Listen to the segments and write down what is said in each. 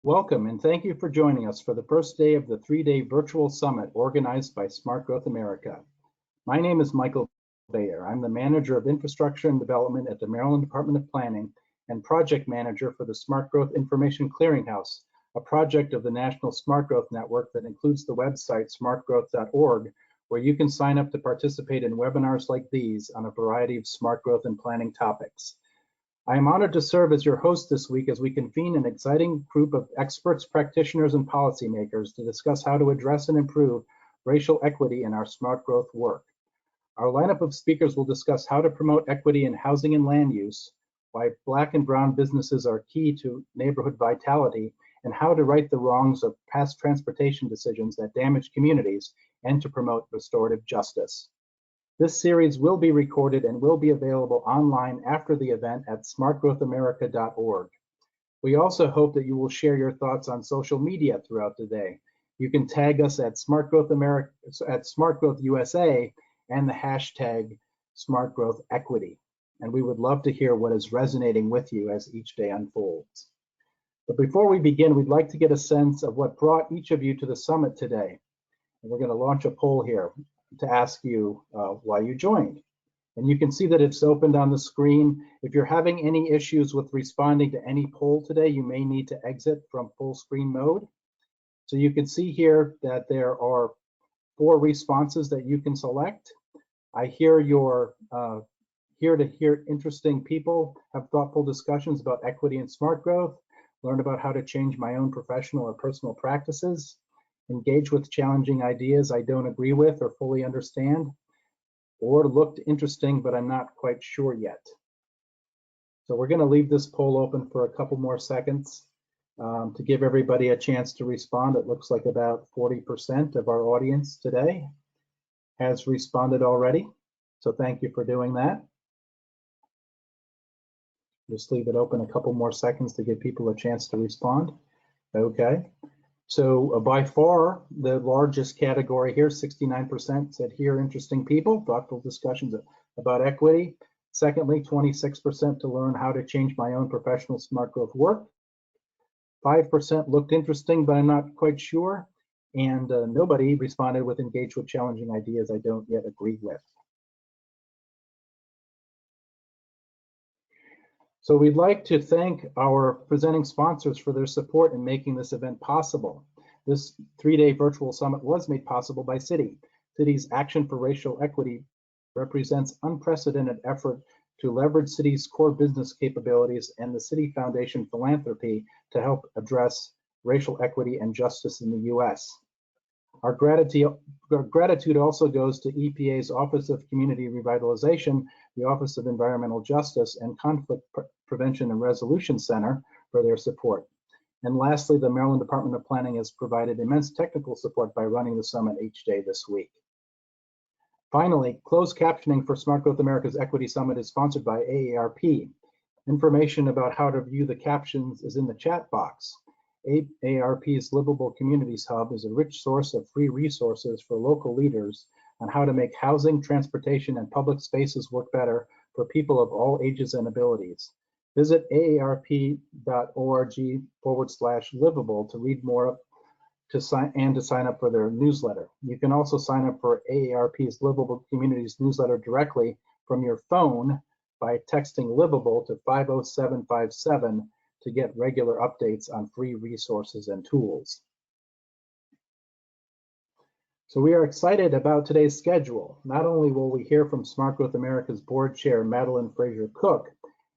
Welcome and thank you for joining us for the first day of the three-day virtual summit organized by Smart Growth America. My name is Michael Bayer. I'm the Manager of Infrastructure and Development at the Maryland Department of Planning and Project Manager for the Smart Growth Information Clearinghouse, a project of the National Smart Growth Network that includes the website smartgrowth.org, where you can sign up to participate in webinars like these on a variety of smart growth and planning topics. I am honored to serve as your host this week as we convene an exciting group of experts, practitioners, and policymakers to discuss how to address and improve racial equity in our smart growth work. Our lineup of speakers will discuss how to promote equity in housing and land use, why Black and brown businesses are key to neighborhood vitality, and how to right the wrongs of past transportation decisions that damage communities, and to promote restorative justice. This series will be recorded and will be available online after the event at smartgrowthamerica.org. We also hope that you will share your thoughts on social media throughout the day. You can tag us at Smart Growth USA and the hashtag SmartGrowthEquity. And we would love to hear what is resonating with you as each day unfolds. But before we begin, we'd like to get a sense of what brought each of you to the summit today. And we're going to launch a poll here to ask you why you joined. And you can see that it's opened on the screen. If you're having any issues with responding to any poll today, you may need to exit from full screen mode. So you can see here that there are 4 responses that you can select. I hear you're here to hear interesting people have thoughtful discussions about equity and smart growth, learn about how to change my own professional or personal practices, engage with challenging ideas I don't agree with or fully understand, or looked interesting, but I'm not quite sure yet. So we're going to leave this poll open for a couple more seconds to give everybody a chance to respond. It looks like about 40% of our audience today has responded already. So thank you for doing that. Just leave it open a couple more seconds to give people a chance to respond. Okay. So by far, the largest category here, 69% said here, interesting people, thoughtful discussions about equity. Secondly, 26% to learn how to change my own professional smart growth work. 5% looked interesting, but I'm not quite sure. And nobody responded with engaged with challenging ideas I don't yet agree with. So we'd like to thank our presenting sponsors for their support in making this event possible. This 3-day virtual summit was made possible by Citi. Citi's Action for Racial Equity represents unprecedented effort to leverage Citi's core business capabilities and the Citi Foundation philanthropy to help address racial equity and justice in the U.S. Our gratitude also goes to EPA's Office of Community Revitalization, the Office of Environmental Justice, and Conflict Prevention and Resolution Center for their support. And lastly, the Maryland Department of Planning has provided immense technical support by running the summit each day this week. Finally, closed captioning for Smart Growth America's Equity Summit is sponsored by AARP. Information about how to view the captions is in the chat box. AARP's Livable Communities Hub is a rich source of free resources for local leaders on how to make housing, transportation, and public spaces work better for people of all ages and abilities. Visit aarp.org/livable to read more to sign up for their newsletter. You can also sign up for AARP's Livable Communities newsletter directly from your phone by texting Livable to 50757 to get regular updates on free resources and tools. So we are excited about today's schedule. Not only will we hear from Smart Growth America's board chair, Madeline Fraser Cook,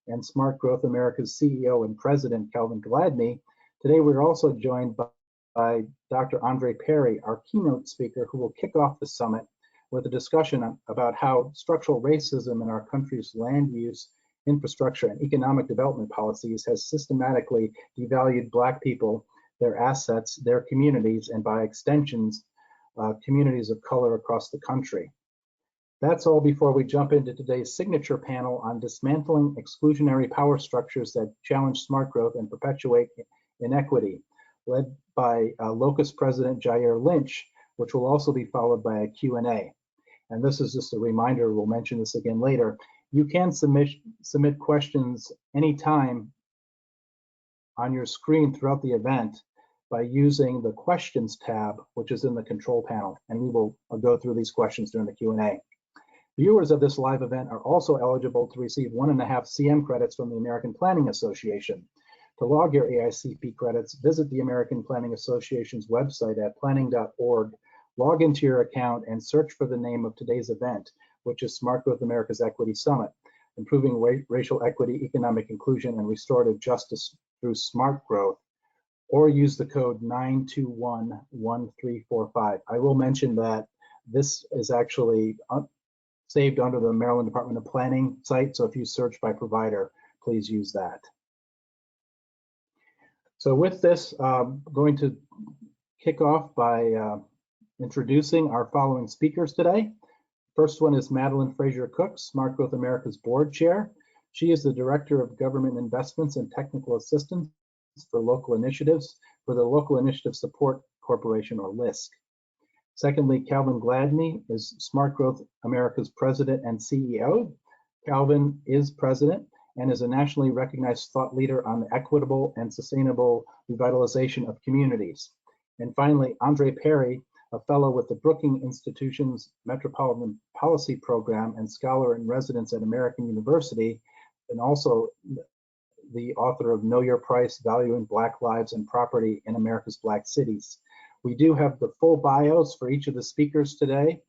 and Smart Growth America's CEO and president, Calvin Gladney, today we're also joined by Dr. Andre Perry, our keynote speaker, who will kick off the summit with a discussion about how structural racism in our country's land use, infrastructure, and economic development policies has systematically devalued Black people, their assets, their communities, and by extensions, communities of color across the country. That's all before we jump into today's signature panel on dismantling exclusionary power structures that challenge smart growth and perpetuate inequity, led by Locust President Jair Lynch, which will also be followed by a Q&A. And this is just a reminder, we'll mention this again later. You can submit questions anytime on your screen throughout the event by using the questions tab, which is in the control panel, and we will go through these questions during the Q&A. Viewers of this live event are also eligible to receive 1.5 CM credits from the American Planning Association. To log your AICP credits, visit the American Planning Association's website at planning.org, log into your account, and search for the name of today's event, which is Smart Growth America's Equity Summit, Improving Racial Equity, Economic Inclusion, and Restorative Justice through Smart Growth, or use the code 9211345. I will mention that this is actually saved under the Maryland Department of Planning site, so if you search by provider, please use that. So with this, I'm going to kick off by introducing our following speakers today. First one is Madeline Fraser Cook, Smart Growth America's board chair. She is the Director of Government Investments and Technical Assistance for Local Initiatives for the Local Initiative Support Corporation, or LISC. Secondly, Calvin Gladney is Smart Growth America's President and CEO. Calvin is President and is a nationally recognized thought leader on the equitable and sustainable revitalization of communities. And finally, Andre Perry, a fellow with the Brookings Institution's Metropolitan Policy Program and scholar in residence at American University, and also the author of Know Your Price, Valuing Black Lives and Property in America's Black Cities. We do have the full bios for each of the speakers today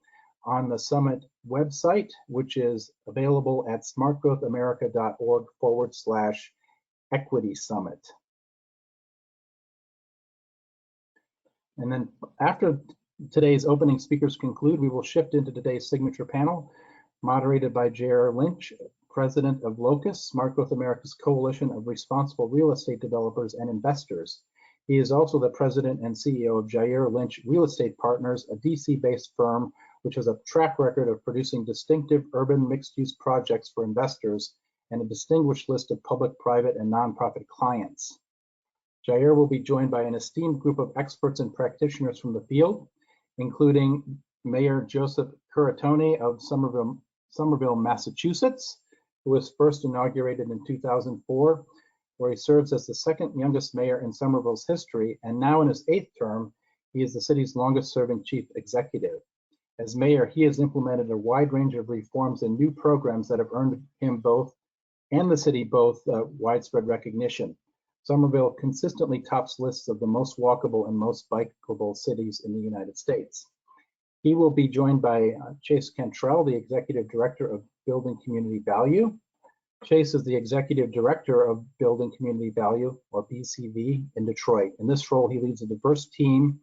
on the summit website, which is available at smartgrowthamerica.org/equity summit. And then after today's opening speakers conclude, we will shift into today's signature panel, moderated by Jair Lynch, President of Locus, Smart Growth America's coalition of responsible real estate developers and investors. He is also the president and CEO of Jair Lynch Real Estate Partners, a DC-based firm which has a track record of producing distinctive urban mixed-use projects for investors and a distinguished list of public, private, and nonprofit clients. Jair will be joined by an esteemed group of experts and practitioners from the field, including Mayor Joseph Curatone of Somerville, Massachusetts, who was first inaugurated in 2004, where he serves as the second youngest mayor in Somerville's history, and now in his 8th term, he is the city's longest serving chief executive. As mayor, he has implemented a wide range of reforms and new programs that have earned him both and the city both widespread recognition. Somerville consistently tops lists of the most walkable and most bikeable cities in the United States. He will be joined by Chase Cantrell, the Executive Director of Building Community Value. Chase is the Executive Director of Building Community Value, or BCV, in Detroit. In this role, he leads a diverse team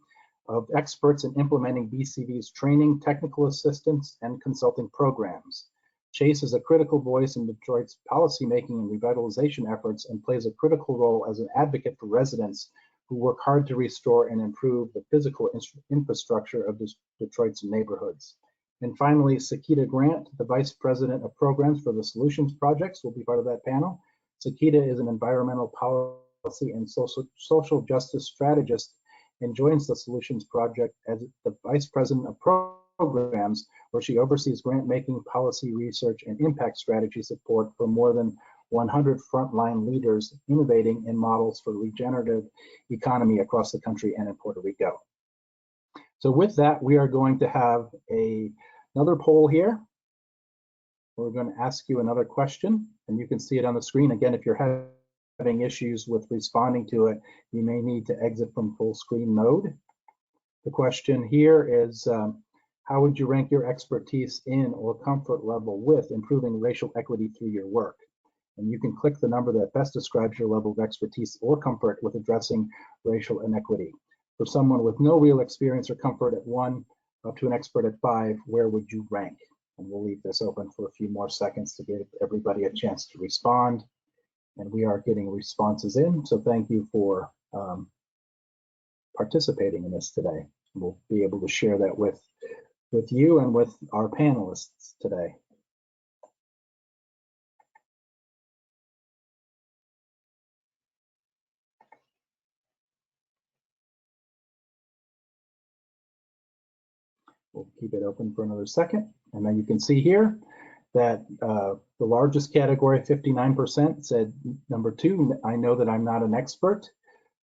of experts in implementing BCV's training, technical assistance, and consulting programs. Chase is a critical voice in Detroit's policymaking and revitalization efforts and plays a critical role as an advocate for residents who work hard to restore and improve the physical infrastructure of Detroit's neighborhoods. And finally, Sakita Grant, the Vice President of Programs for the Solutions Projects, will be part of that panel. Sakita is an environmental policy and social justice strategist and joins the Solutions Project as the Vice President of Programs, where she oversees grant-making, policy research, and impact strategy support for more than 100 frontline leaders innovating in models for regenerative economy across the country and in Puerto Rico. So with that, we are going to have another poll here. We're going to ask you another question, and you can see it on the screen. Again, if you're having issues with responding to it, you may need to exit from full screen mode. The question here is, how would you rank your expertise in or comfort level with improving racial equity through your work? And you can click the number that best describes your level of expertise or comfort with addressing racial inequity. For someone with no real experience or comfort at 1 up to an expert at 5, where would you rank? And we'll leave this open for a few more seconds to give everybody a chance to respond. And we are getting responses in, so thank you for participating in this today. We'll be able to share that with you and with our panelists today. We'll keep it open for another second, and then you can see here that the largest category, 59%, said number 2, I know that I'm not an expert.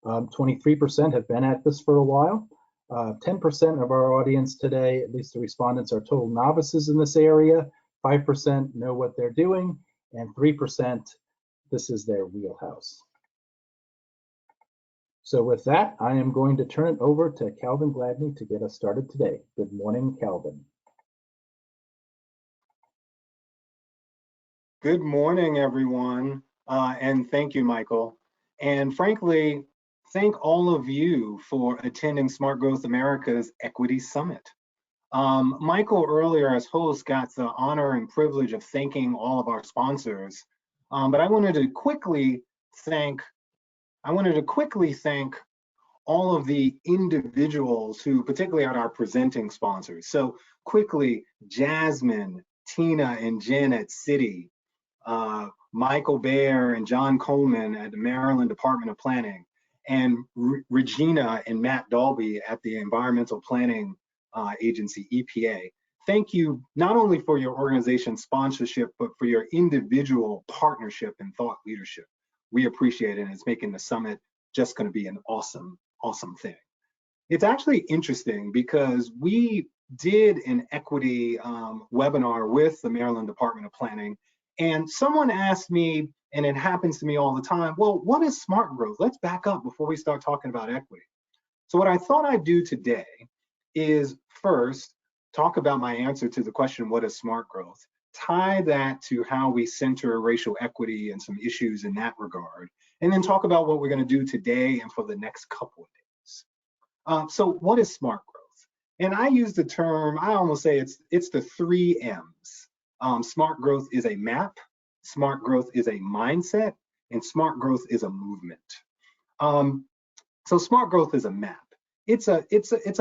23% have been at this for a while. 10% of our audience today, at least the respondents, are total novices in this area. 5% know what they're doing, and 3%, this is their wheelhouse. So with that, I am going to turn it over to Calvin Gladney to get us started today. Good morning, Calvin. Good morning, everyone, and thank you, Michael. And frankly, thank all of you for attending Smart Growth America's Equity Summit. Michael earlier as host got the honor and privilege of thanking all of our sponsors, but I wanted to quickly thank all of the individuals who particularly are our presenting sponsors. So quickly, Jasmine, Tina and Jen at Citi, Michael Bayer and John Coleman at the Maryland Department of Planning, and Regina and Matt Dalby at the Environmental Planning Agency, EPA. Thank you not only for your organization's sponsorship, but for your individual partnership and thought leadership. We appreciate it, and it's making the summit just going to be an awesome thing. It's actually interesting because we did an equity webinar with the Maryland Department of Planning, and someone asked me, and it happens to me all the time, well, what is smart growth? Let's back up before we start talking about equity. So what I thought I'd do today is first talk about my answer to the question, what is smart growth? Tie that to how we center racial equity and some issues in that regard, and then talk about what we're going to do today and for the next couple of days. So what is smart growth? And I use the term, I almost say it's the 3 M's. Smart growth is a map, smart growth is a mindset, and smart growth is a movement. So smart growth is a map. It's a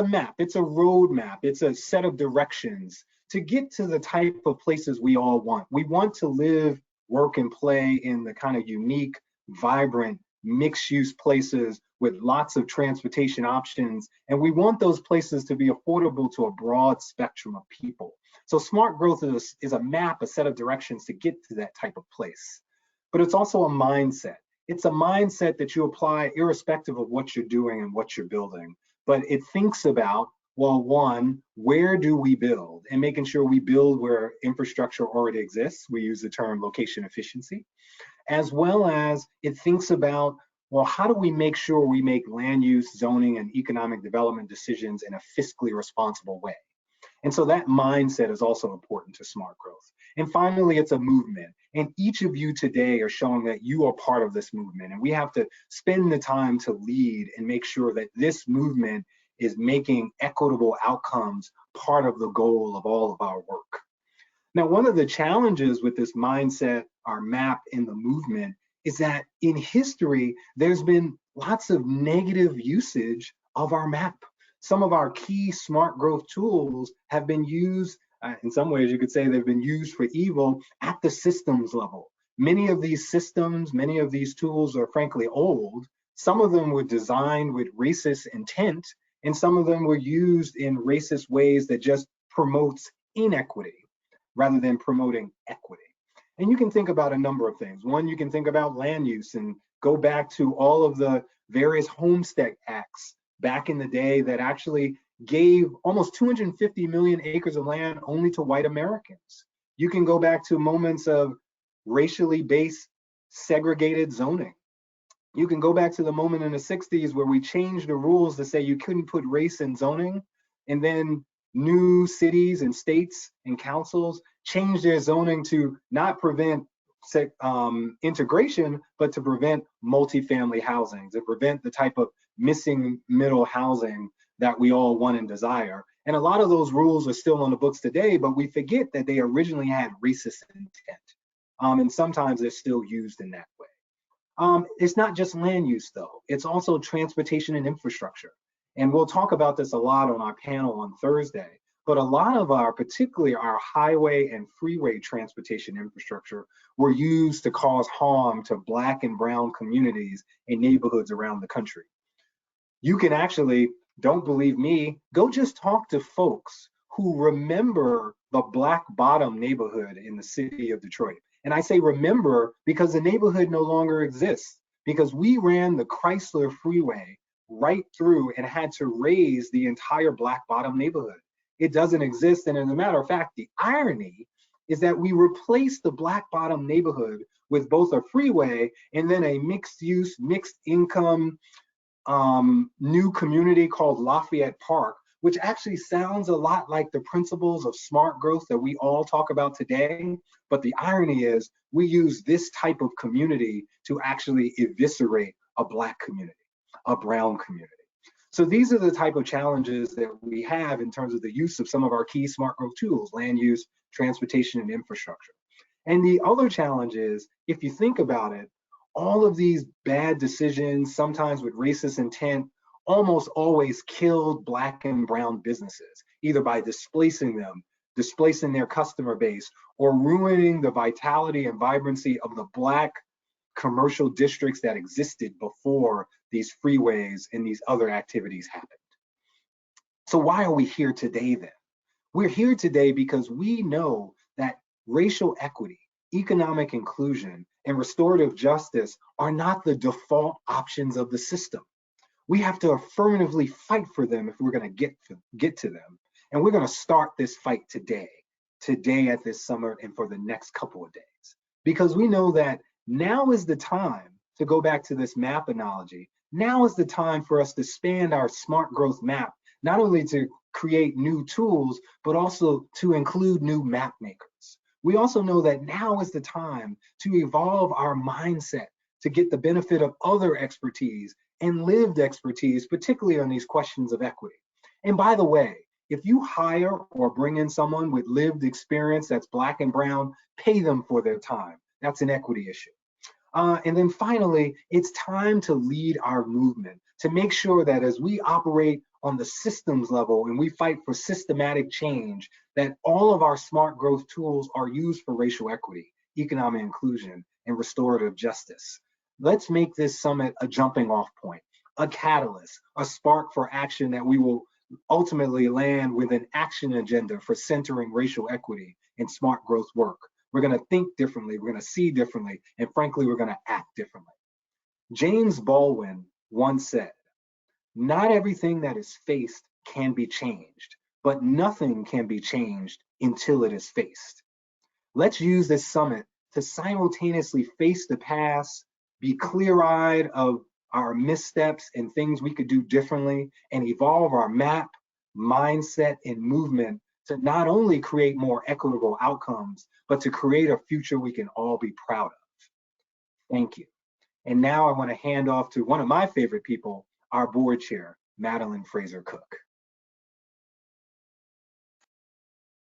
map, it's a roadmap, it's a set of directions to get to the type of places we all want. We want to live, work, and play in the kind of unique, vibrant, mixed-use places with lots of transportation options, and we want those places to be affordable to a broad spectrum of people. So smart growth is a map, a set of directions to get to that type of place. But it's also a mindset. It's a mindset that you apply irrespective of what you're doing and what you're building. But it thinks about, well, one, where do we build? And making sure we build where infrastructure already exists. We use the term location efficiency. As well as it thinks about, well, how do we make sure we make land use, zoning, and economic development decisions in a fiscally responsible way? And so that mindset is also important to smart growth. And finally, it's a movement. And each of you today are showing that you are part of this movement. And we have to spend the time to lead and make sure that this movement is making equitable outcomes part of the goal of all of our work. Now, one of the challenges with this mindset, our map in the movement, is that in history, there's been lots of negative usage of our map. Some of our key smart growth tools have been used, in some ways you could say they've been used for evil at the systems level. Many of these systems, many of these tools are frankly old. Some of them were designed with racist intent, and some of them were used in racist ways that just promotes inequity rather than promoting equity. And you can think about a number of things. One, you can think about land use and go back to all of the various homestead acts back in the day that actually gave almost 250 million acres of land only to white Americans. You can go back to moments of racially based segregated zoning. You can go back to the moment in the 60s where we changed the rules to say you couldn't put race in zoning, and then new cities and states and councils changed their zoning to not prevent integration, but to prevent multifamily housing, to prevent the type of missing middle housing that we all want and desire. And a lot of those rules are still on the books today, but we forget that they originally had racist intent. And sometimes they're still used in that way. It's not just land use though, it's also transportation and infrastructure. And we'll talk about this a lot on our panel on Thursday, but a lot of our, particularly our highway and freeway transportation infrastructure were used to cause harm to Black and brown communities in neighborhoods around the country. You can actually, don't believe me, go just talk to folks who remember the Black Bottom neighborhood in the city of Detroit. And I say remember because the neighborhood no longer exists, because we ran the Chrysler Freeway right through and had to raise the entire Black Bottom neighborhood. It doesn't exist. And as a matter of fact, the irony is that we replaced the Black Bottom neighborhood with both a freeway and then a mixed use, mixed income new community called Lafayette Park, which actually sounds a lot like the principles of smart growth that we all talk about today. But the irony is we use this type of community to actually eviscerate a Black community, a brown community. So these are the type of challenges that we have in terms of the use of some of our key smart growth tools: land use, transportation, and infrastructure. And the other challenge is, if you think about it, all of these bad decisions, sometimes with racist intent, almost always killed Black and brown businesses, either by displacing them, displacing their customer base, or ruining the vitality and vibrancy of the Black commercial districts that existed before these freeways and these other activities happened. So why are we here today then? We're here today because we know that racial equity, economic inclusion, and restorative justice are not the default options of the system. We have to affirmatively fight for them if we're going to get to them. And we're going to start this fight today at this summit and for the next couple of days. Because we know that now is the time, to go back to this map analogy, now is the time for us to expand our smart growth map, not only to create new tools, but also to include new map makers. We also know that now is the time to evolve our mindset to get the benefit of other expertise and lived expertise, particularly on these questions of equity. And by the way, if you hire or bring in someone with lived experience that's Black and brown, pay them for their time. That's an equity issue. And then finally, it's time to lead our movement, to make sure that as we operate on the systems level and we fight for systematic change, that all of our smart growth tools are used for racial equity, economic inclusion, and restorative justice. Let's make this summit a jumping off point, a catalyst, a spark for action that we will ultimately land with an action agenda for centering racial equity in smart growth work. We're going to think differently, we're going to see differently, and frankly, we're going to act differently. James Baldwin once said, "Not everything that is faced can be changed, but nothing can be changed until it is faced." Let's use this summit to simultaneously face the past, be clear-eyed of our missteps and things we could do differently, and evolve our map, mindset, and movement to not only create more equitable outcomes, but to create a future we can all be proud of. Thank you. And now I want to hand off to one of my favorite people, our board chair, Madeline Fraser Cook.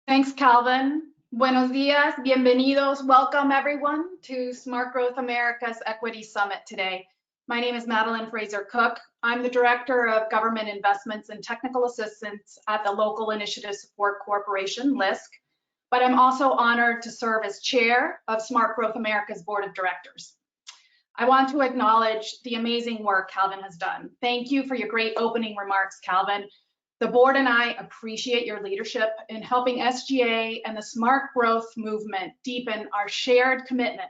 Thanks, Calvin. Buenos dias, bienvenidos. Welcome everyone to Smart Growth America's Equity Summit today. My name is Madeline Fraser Cook. I'm the Director of Government Investments and Technical Assistance at the Local Initiative Support Corporation, LISC, but I'm also honored to serve as Chair of Smart Growth America's Board of Directors. I want to acknowledge the amazing work Calvin has done. Thank you for your great opening remarks, Calvin. The board and I appreciate your leadership in helping SGA and the smart growth movement deepen our shared commitment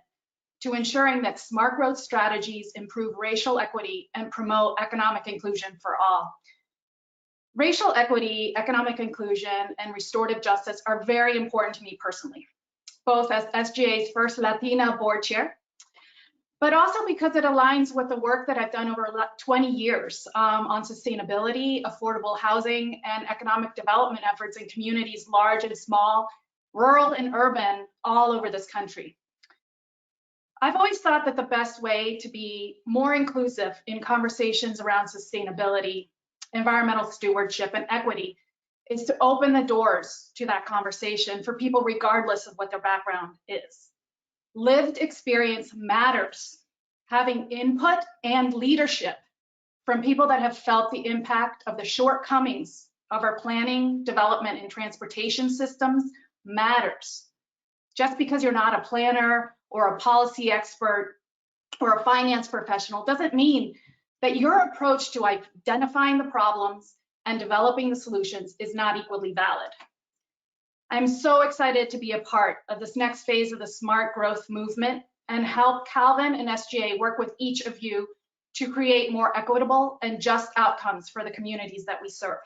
to ensuring that smart growth strategies improve racial equity and promote economic inclusion for all. Racial equity, economic inclusion, and restorative justice are very important to me personally, both as SGA's first Latina board chair, but also because it aligns with the work that I've done over 20 years on sustainability, affordable housing, and economic development efforts in communities large and small, rural and urban, all over this country. I've always thought that the best way to be more inclusive in conversations around sustainability, environmental stewardship, and equity is to open the doors to that conversation for people regardless of what their background is. Lived experience matters. Having input and leadership from people that have felt the impact of the shortcomings of our planning, development, and transportation systems matters. Just because you're not a planner or a policy expert or a finance professional doesn't mean that your approach to identifying the problems and developing the solutions is not equally valid. I'm so excited to be a part of this next phase of the smart growth movement and help Calvin and SGA work with each of you to create more equitable and just outcomes for the communities that we serve.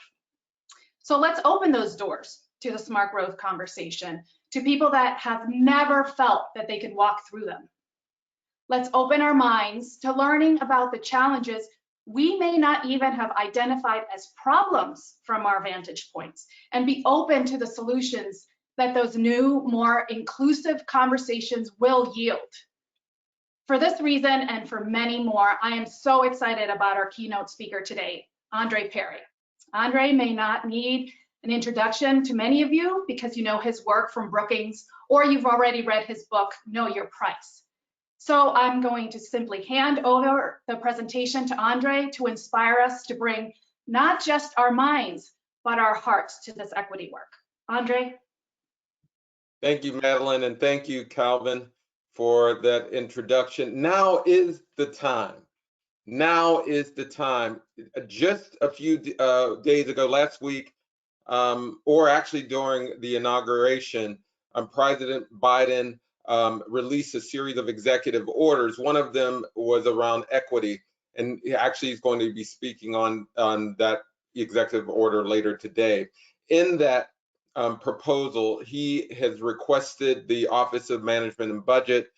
So let's open those doors to the smart growth conversation, to people that have never felt that they could walk through them. Let's open our minds to learning about the challenges we may not even have identified as problems from our vantage points, and be open to the solutions that those new, more inclusive conversations will yield. For this reason and for many more, I am so excited about our keynote speaker today, Andre Perry. Andre may not need an introduction to many of you because you know his work from Brookings, or you've already read his book, Know Your Price. So I'm going to simply hand over the presentation to Andre to inspire us to bring not just our minds, but our hearts to this equity work. Andre? Thank you, Madeline, and thank you, Calvin, for that introduction. Now is the time. Now is the time. Just a few days ago, last week, or actually during the inauguration, President Biden released a series of executive orders. One of them was around equity, and actually he's going to be speaking on that executive order later today. In that proposal, he has requested the Office of Management and Budget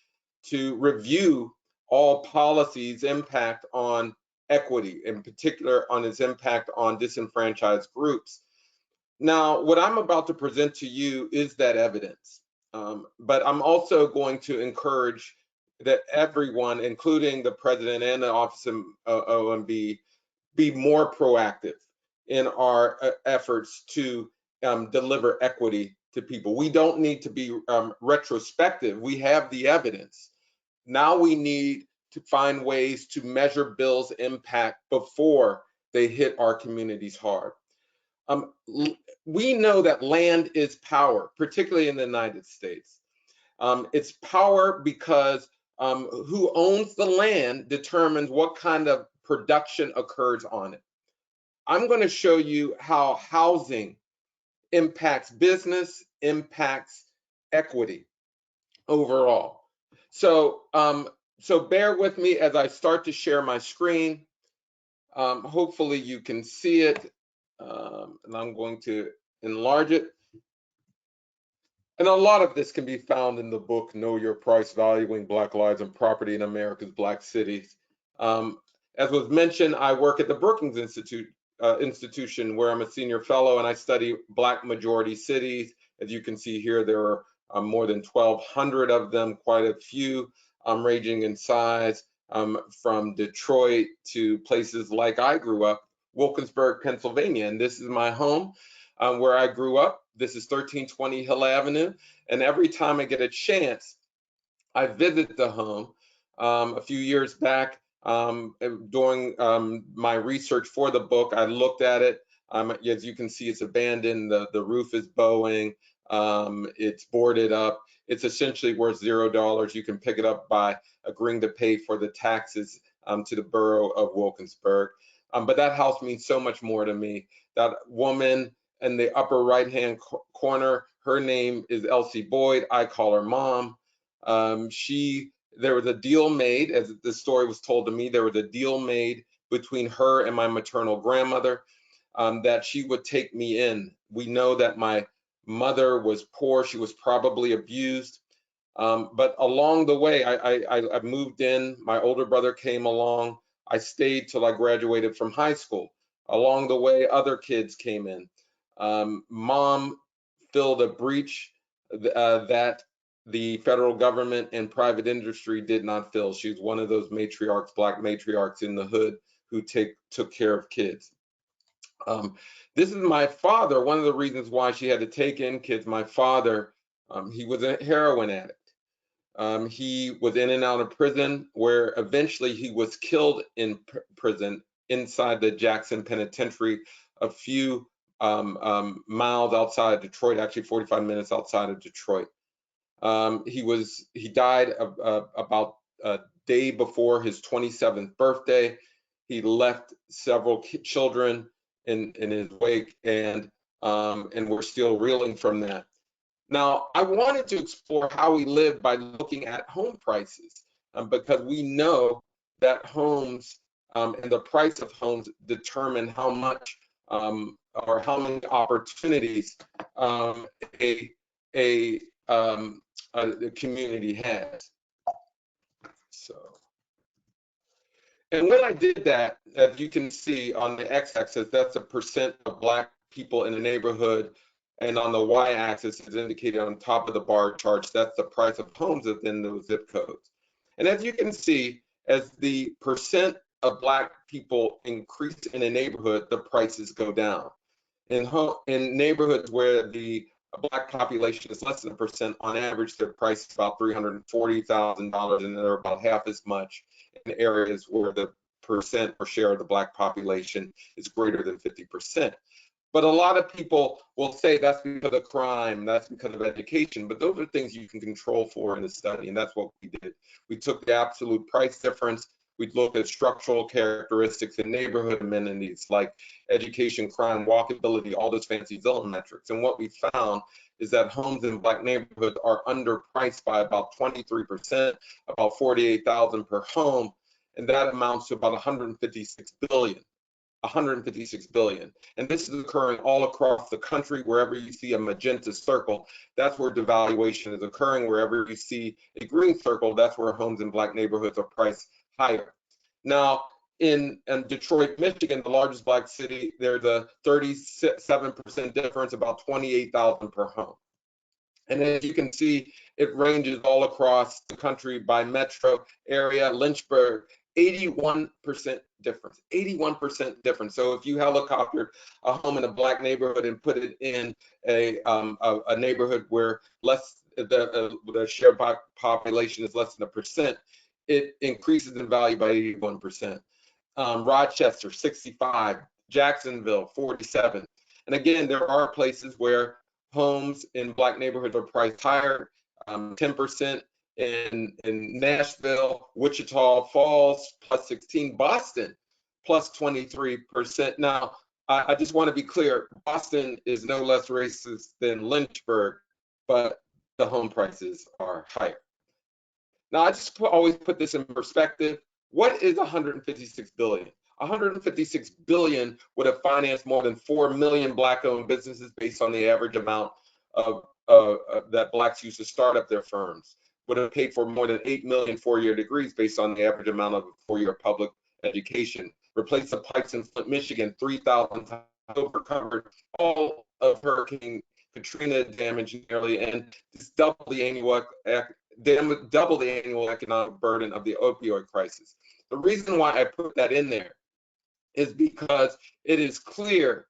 to review all policies' impact on equity, in particular on its impact on disenfranchised groups. Now, what I'm about to present to you is that evidence, but I'm also going to encourage that everyone, including the President and the Office of OMB, be more proactive in our efforts to deliver equity to people. We don't need to be retrospective. We have the evidence. Now we need to find ways to measure bills' impact before they hit our communities hard. We know that land is power, particularly in the United States. It's power because who owns the land determines what kind of production occurs on it. I'm going to show you how housing impacts business, impacts equity overall. So bear with me as I start to share my screen. Hopefully you can see it, and I'm going to enlarge it. And a lot of this can be found in the book, Know Your Price, Valuing Black Lives and Property in America's Black Cities. As was mentioned, I work at the Brookings institution where I'm a senior fellow, and I study Black majority cities. As you can see here, there are more than 1,200 of them, quite a few, ranging in size, from Detroit to places like I grew up, Wilkinsburg, Pennsylvania. And this is my home where I grew up. This is 1320 Hill Avenue. And every time I get a chance, I visit the home. A few years back, during my research for the book, I looked at it. As you can see, it's abandoned. The roof is bowing. It's boarded up. It's essentially worth $0. You can pick it up by agreeing to pay for the taxes to the borough of Wilkinsburg. But that house means so much more to me. That woman in the upper right-hand corner, her name is Elsie Boyd. I call her Mom. There was a deal made, as the story was told to me, there was a deal made between her and my maternal grandmother that she would take me in. We know that my mother was poor. She was probably abused. But along the way, I moved in. My older brother came along. I stayed till I graduated from high school. Along the way, other kids came in. Mom filled a breach that the federal government and private industry did not fill. She's one of those matriarchs, Black matriarchs in the hood who took care of kids. This is my father. One of the reasons why she had to take in kids, my father, he was a heroin addict. He was in and out of prison, where eventually he was killed in prison inside the Jackson Penitentiary, a few miles outside of Detroit, actually 45 minutes outside of Detroit. He died about a day before his 27th birthday. He left several children in his wake, and we're still reeling from that. Now, I wanted to explore how we live by looking at home prices, because we know that homes and the price of homes determine how much or how many opportunities a community has. So, and when I did that, as you can see on the x-axis, that's the percent of Black people in the neighborhood, and on the y-axis is indicated on top of the bar charts. That's the price of homes within those zip codes. And as you can see, as the percent of Black people increase in a neighborhood, the prices go down. In neighborhoods where the Black population is less than 1%, on average, their price is about $340,000, and they're about half as much in areas where the percent or share of the Black population is greater than 50%. But a lot of people will say that's because of crime, that's because of education, but those are things you can control for in the study, and that's what we did. We took the absolute price difference. We looked at structural characteristics and neighborhood amenities like education, crime, walkability, all those fancy Zillow metrics. And what we found is that homes in Black neighborhoods are underpriced by about 23%, about $48,000 per home, and that amounts to about $156 billion. 156 billion. And this is occurring all across the country. Wherever you see a magenta circle, that's where devaluation is occurring. Wherever you see a green circle, that's where homes in Black neighborhoods are priced higher. Now, in Detroit, Michigan, the largest Black city, there's a 37% difference, about 28,000 per home. And as you can see, it ranges all across the country by metro area. Lynchburg, 81% difference, 81% difference. So if you helicoptered a home in a Black neighborhood and put it in a neighborhood where the shared population is less than 1%, it increases in value by 81%. Rochester, 65, Jacksonville, 47. And again, there are places where homes in Black neighborhoods are priced higher, 10% in Nashville, Wichita Falls, plus 16, Boston, plus 23%. Now, I just want to be clear, Boston is no less racist than Lynchburg, but the home prices are higher. Now, I just always put this in perspective. What is 156 billion? 156 billion would have financed more than 4 million Black-owned businesses based on the average amount of that Blacks use to start up their firms. Would have paid for more than 8 million four-year degrees based on the average amount of four-year public education. Replaced the pipes in Flint, Michigan, 3,000 times, recovered all of Hurricane Katrina damage nearly, and double the annual economic burden of the opioid crisis. The reason why I put that in there is because it is clear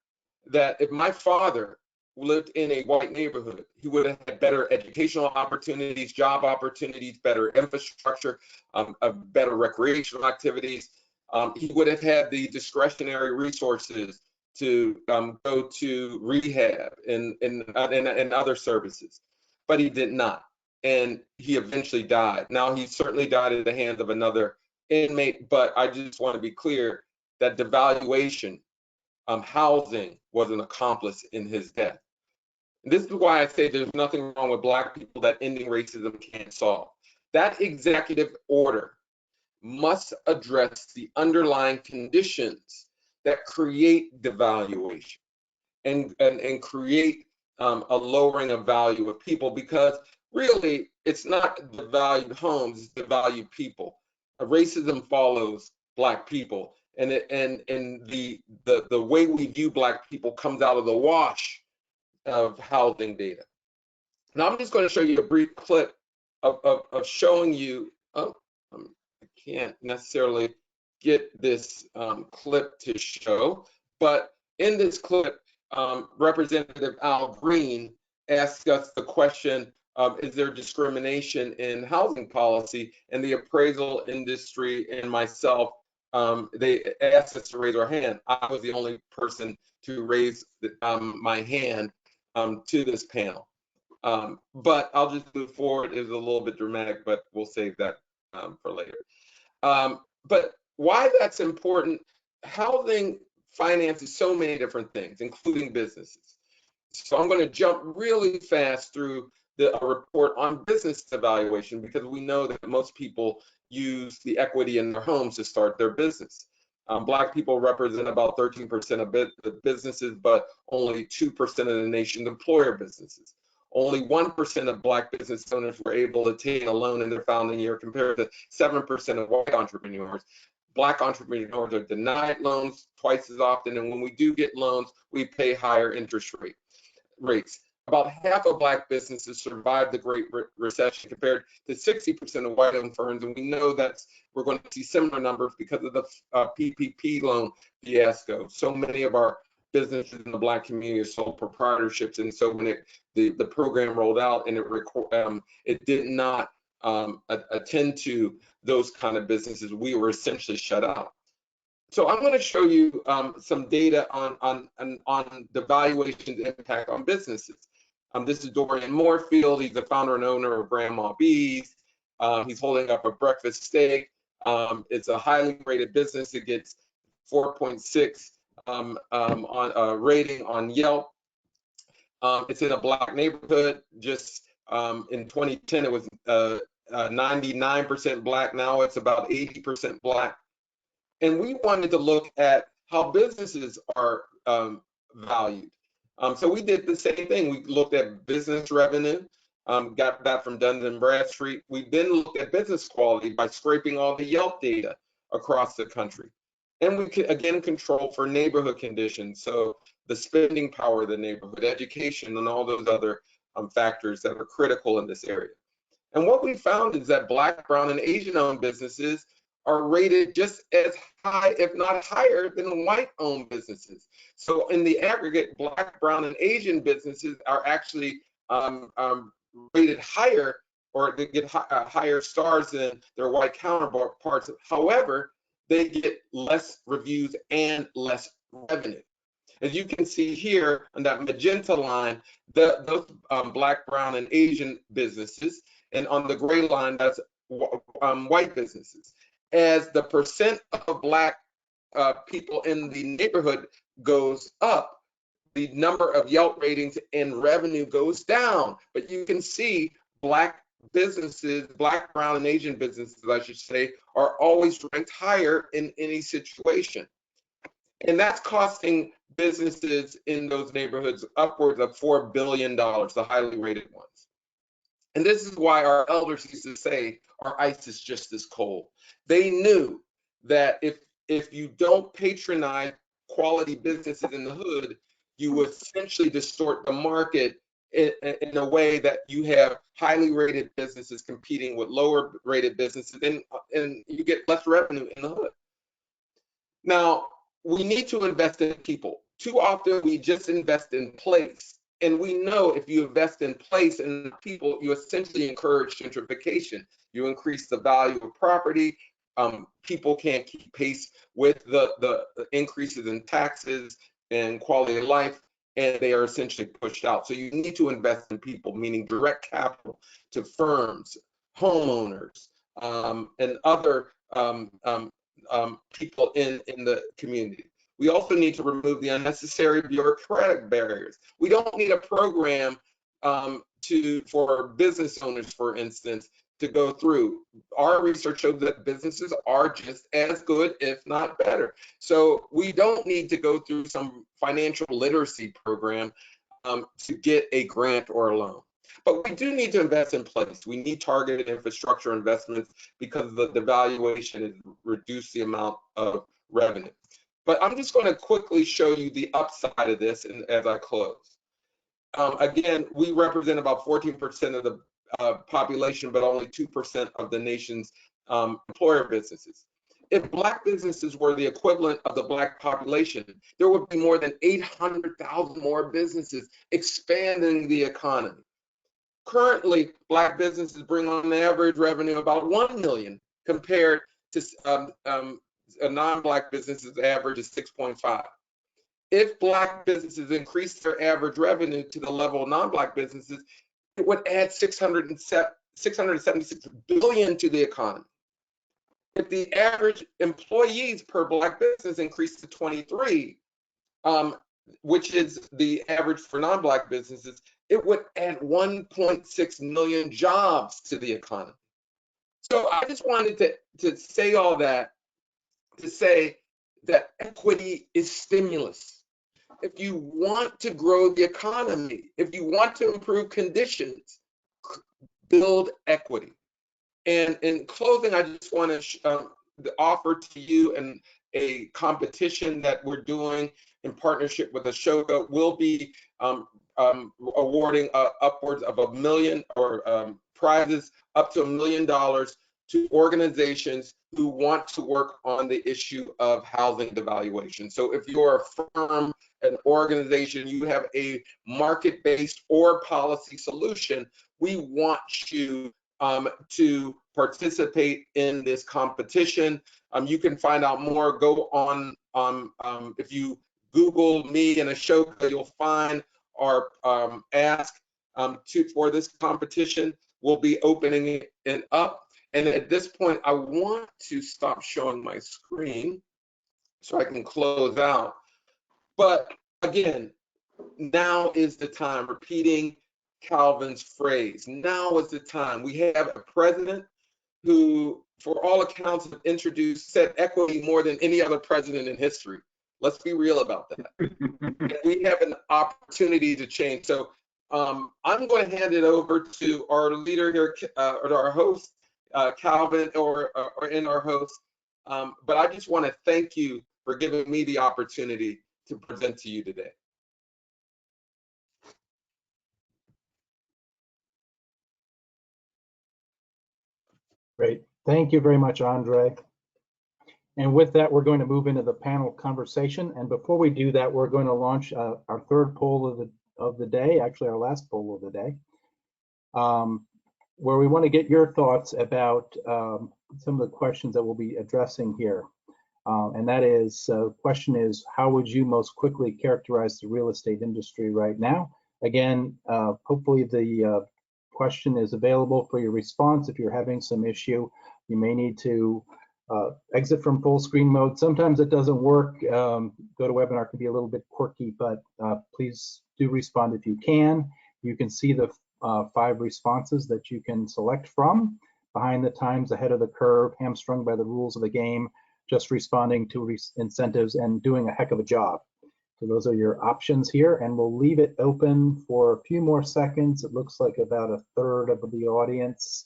that if my father lived in a white neighborhood, he would have had better educational opportunities, job opportunities, better infrastructure, better recreational activities. He would have had the discretionary resources to go to rehab and other services, but he did not. And he eventually died. Now, he certainly died at the hands of another inmate, but I just want to be clear that devaluation, housing was an accomplice in his death. And this is why I say there's nothing wrong with Black people that ending racism can't solve. That executive order must address the underlying conditions that create devaluation and create a lowering of value of people, because really it's not devalued homes, it's devalued people. Racism follows Black people, and the way we view Black people comes out of the wash of housing data. Now I'm just going to show you a brief clip of showing you. I can't necessarily get this clip to show, but in this clip, Representative Al Green asked us the question, is there discrimination in housing policy? And the appraisal industry and myself, they asked us to raise our hand. I was the only person to raise my hand to this panel. But I'll just move forward. It was a little bit dramatic, but we'll save that for later. But why that's important, housing finances so many different things, including businesses. So I'm going to jump really fast through a report on business evaluation, because we know that most people use the equity in their homes to start their business. Black people represent about 13% of the businesses, but only 2% of the nation's employer businesses. Only 1% of Black business owners were able to obtain a loan in their founding year, compared to 7% of white entrepreneurs. Black entrepreneurs are denied loans twice as often, and when we do get loans, we pay higher interest rates. About half of Black businesses survived the Great Recession, compared to 60% of white-owned firms, and we know that we're going to see similar numbers because of the PPP loan fiasco. So many of our businesses in the Black community are sole proprietorships, and so when the program rolled out and it did not attend to those kind of businesses, we were essentially shut out. So I'm going to show you some data on the valuation's impact on businesses. This is Dorian Moorfield. He's the founder and owner of Grandma Bee's. He's holding up a breakfast steak. It's a highly rated business. It gets 4.6 on rating on Yelp. It's in a Black neighborhood. Just in 2010, it was 99% Black. Now it's about 80% Black. And we wanted to look at how businesses are valued. So we did the same thing. We looked at business revenue, got that from Dun & Bradstreet. We then looked at business quality by scraping all the Yelp data across the country. And we could, again, control for neighborhood conditions, so the spending power of the neighborhood, education, and all those other factors that are critical in this area. And what we found is that Black, brown, and Asian-owned businesses are rated just as high, if not higher, than white-owned businesses. So in the aggregate, Black, brown, and Asian businesses are actually rated higher, or they get higher stars than their white counterparts. However, they get less reviews and less revenue. As you can see here on that magenta line, those Black, brown, and Asian businesses, and on the gray line, that's white businesses. As the percent of Black people in the neighborhood goes up, the number of Yelp ratings and revenue goes down. But you can see Black businesses, Black, brown, and Asian businesses, I should say, are always ranked higher in any situation. And that's costing businesses in those neighborhoods upwards of $4 billion, the highly rated ones. And this is why our elders used to say, our ice is just as cold. They knew that if you don't patronize quality businesses in the hood, you essentially distort the market in a way that you have highly rated businesses competing with lower rated businesses, and you get less revenue in the hood. Now, we need to invest in people. Too often we just invest in place. And we know if you invest in place and people, you essentially encourage gentrification. You increase the value of property. People can't keep pace with the increases in taxes and quality of life, and they are essentially pushed out. So you need to invest in people, meaning direct capital to firms, homeowners, and other people in the community. We also need to remove the unnecessary bureaucratic barriers. We don't need a program for business owners, for instance, to go through. Our research shows that businesses are just as good, if not better. So we don't need to go through some financial literacy program to get a grant or a loan. But we do need to invest in place. We need targeted infrastructure investments because the devaluation has reduced the amount of revenue. But I'm just going to quickly show you the upside of this as I close. Again, we represent about 14% of the population, but only 2% of the nation's employer businesses. If Black businesses were the equivalent of the Black population, there would be more than 800,000 more businesses expanding the economy. Currently, Black businesses bring on an average revenue of about 1 million compared to a non-Black business's average is 6.5. If Black businesses increase their average revenue to the level of non-Black businesses, it would add 676 billion to the economy. If the average employees per Black business increased to 23, which is the average for non-Black businesses, it would add 1.6 million jobs to the economy. So I just wanted to say all that to say that equity is stimulus. If you want to grow the economy, if you want to improve conditions, build equity. And in closing, I just want to offer to you a competition that we're doing in partnership with Ashoka. We'll be awarding upwards of $1 million or prizes up to $1 million to organizations who want to work on the issue of housing devaluation. So if you're a firm, an organization, you have a market-based or policy solution, we want you to participate in this competition. You can find out more. Go on, if you Google me and Ashoka, you'll find our ask for this competition. We'll be opening it up. And at this point, I want to stop showing my screen so I can close out. But again, now is the time, repeating Calvin's phrase, now is the time. We have a president who, for all accounts, have said equity more than any other president in history. Let's be real about that. And we have an opportunity to change. So I'm going to hand it over to our leader here, or our host, Calvin, or our host. But I just want to thank you for giving me the opportunity to present to you today. Great. Thank you very much, Andre. And with that, we're going to move into the panel conversation. And before we do that, we're going to launch our third poll of the day, actually our last poll of the day, where we want to get your thoughts about some of the questions that we'll be addressing here. And that is, the question is, how would you most quickly characterize the real estate industry right now? Again, hopefully the question is available for your response. If you're having some issue, you may need to exit from full screen mode. Sometimes it doesn't work. GoToWebinar can be a little bit quirky, but please do respond if you can. You can see the 5 responses that you can select from: behind the times, ahead of the curve, hamstrung by the rules of the game, just responding to incentives, and doing a heck of a job. So those are your options here, and we'll leave it open for a few more seconds. It looks like about a third of the audience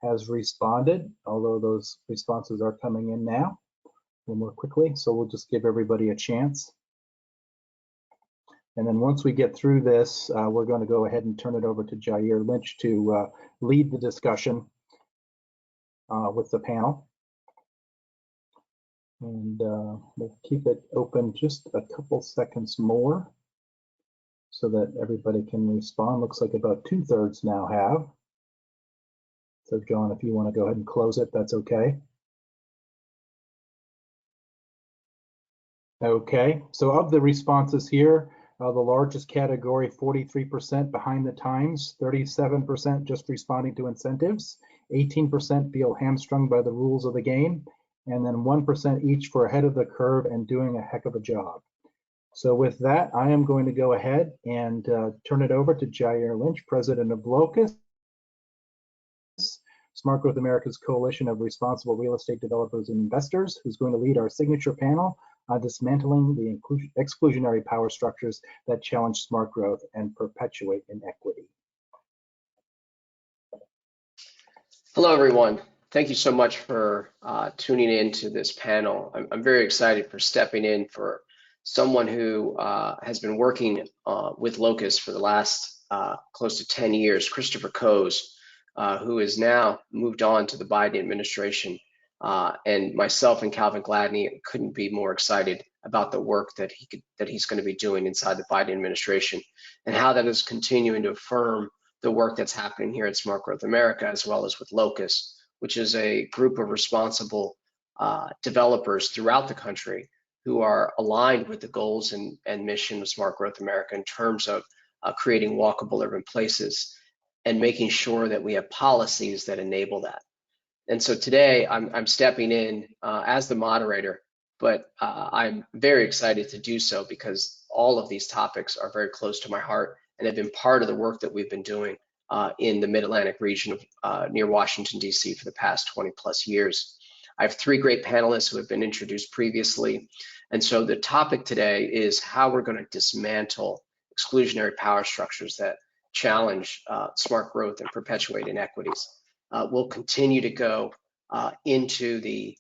has responded, although those responses are coming in now a little more quickly. So we'll just give everybody a chance. And then once we get through this, we're going to go ahead and turn it over to Jair Lynch to lead the discussion with the panel. And we'll keep it open just a couple seconds more so that everybody can respond. Looks like about 2/3 now have. So John, if you want to go ahead and close it, that's okay. Okay, so of the responses here, the largest category, 43% behind the times, 37% just responding to incentives, 18% feel hamstrung by the rules of the game, and then 1% each for ahead of the curve and doing a heck of a job. So with that, I am going to go ahead and turn it over to Jair Lynch, president of LOCUS, Smart Growth America's coalition of responsible real estate developers and investors, who's going to lead our signature panel on dismantling the exclusionary power structures that challenge smart growth and perpetuate inequity. Hello, everyone. Thank you so much for tuning in to this panel. I'm very excited for stepping in for someone who has been working with LOCUS for the last close to 10 years, Christopher Coase, who has now moved on to the Biden administration. And myself and Calvin Gladney couldn't be more excited about the work that he's going to be doing inside the Biden administration, and how that is continuing to affirm the work that's happening here at Smart Growth America, as well as with LOCUS, which is a group of responsible developers throughout the country who are aligned with the goals and mission of Smart Growth America in terms of creating walkable urban places and making sure that we have policies that enable that. And so today I'm stepping in as the moderator, but I'm very excited to do so because all of these topics are very close to my heart and have been part of the work that we've been doing in the Mid-Atlantic region near Washington, D.C. for the past 20 plus years. I have three great panelists who have been introduced previously. And so the topic today is how we're going to dismantle exclusionary power structures that challenge smart growth and perpetuate inequities. We'll continue to go into the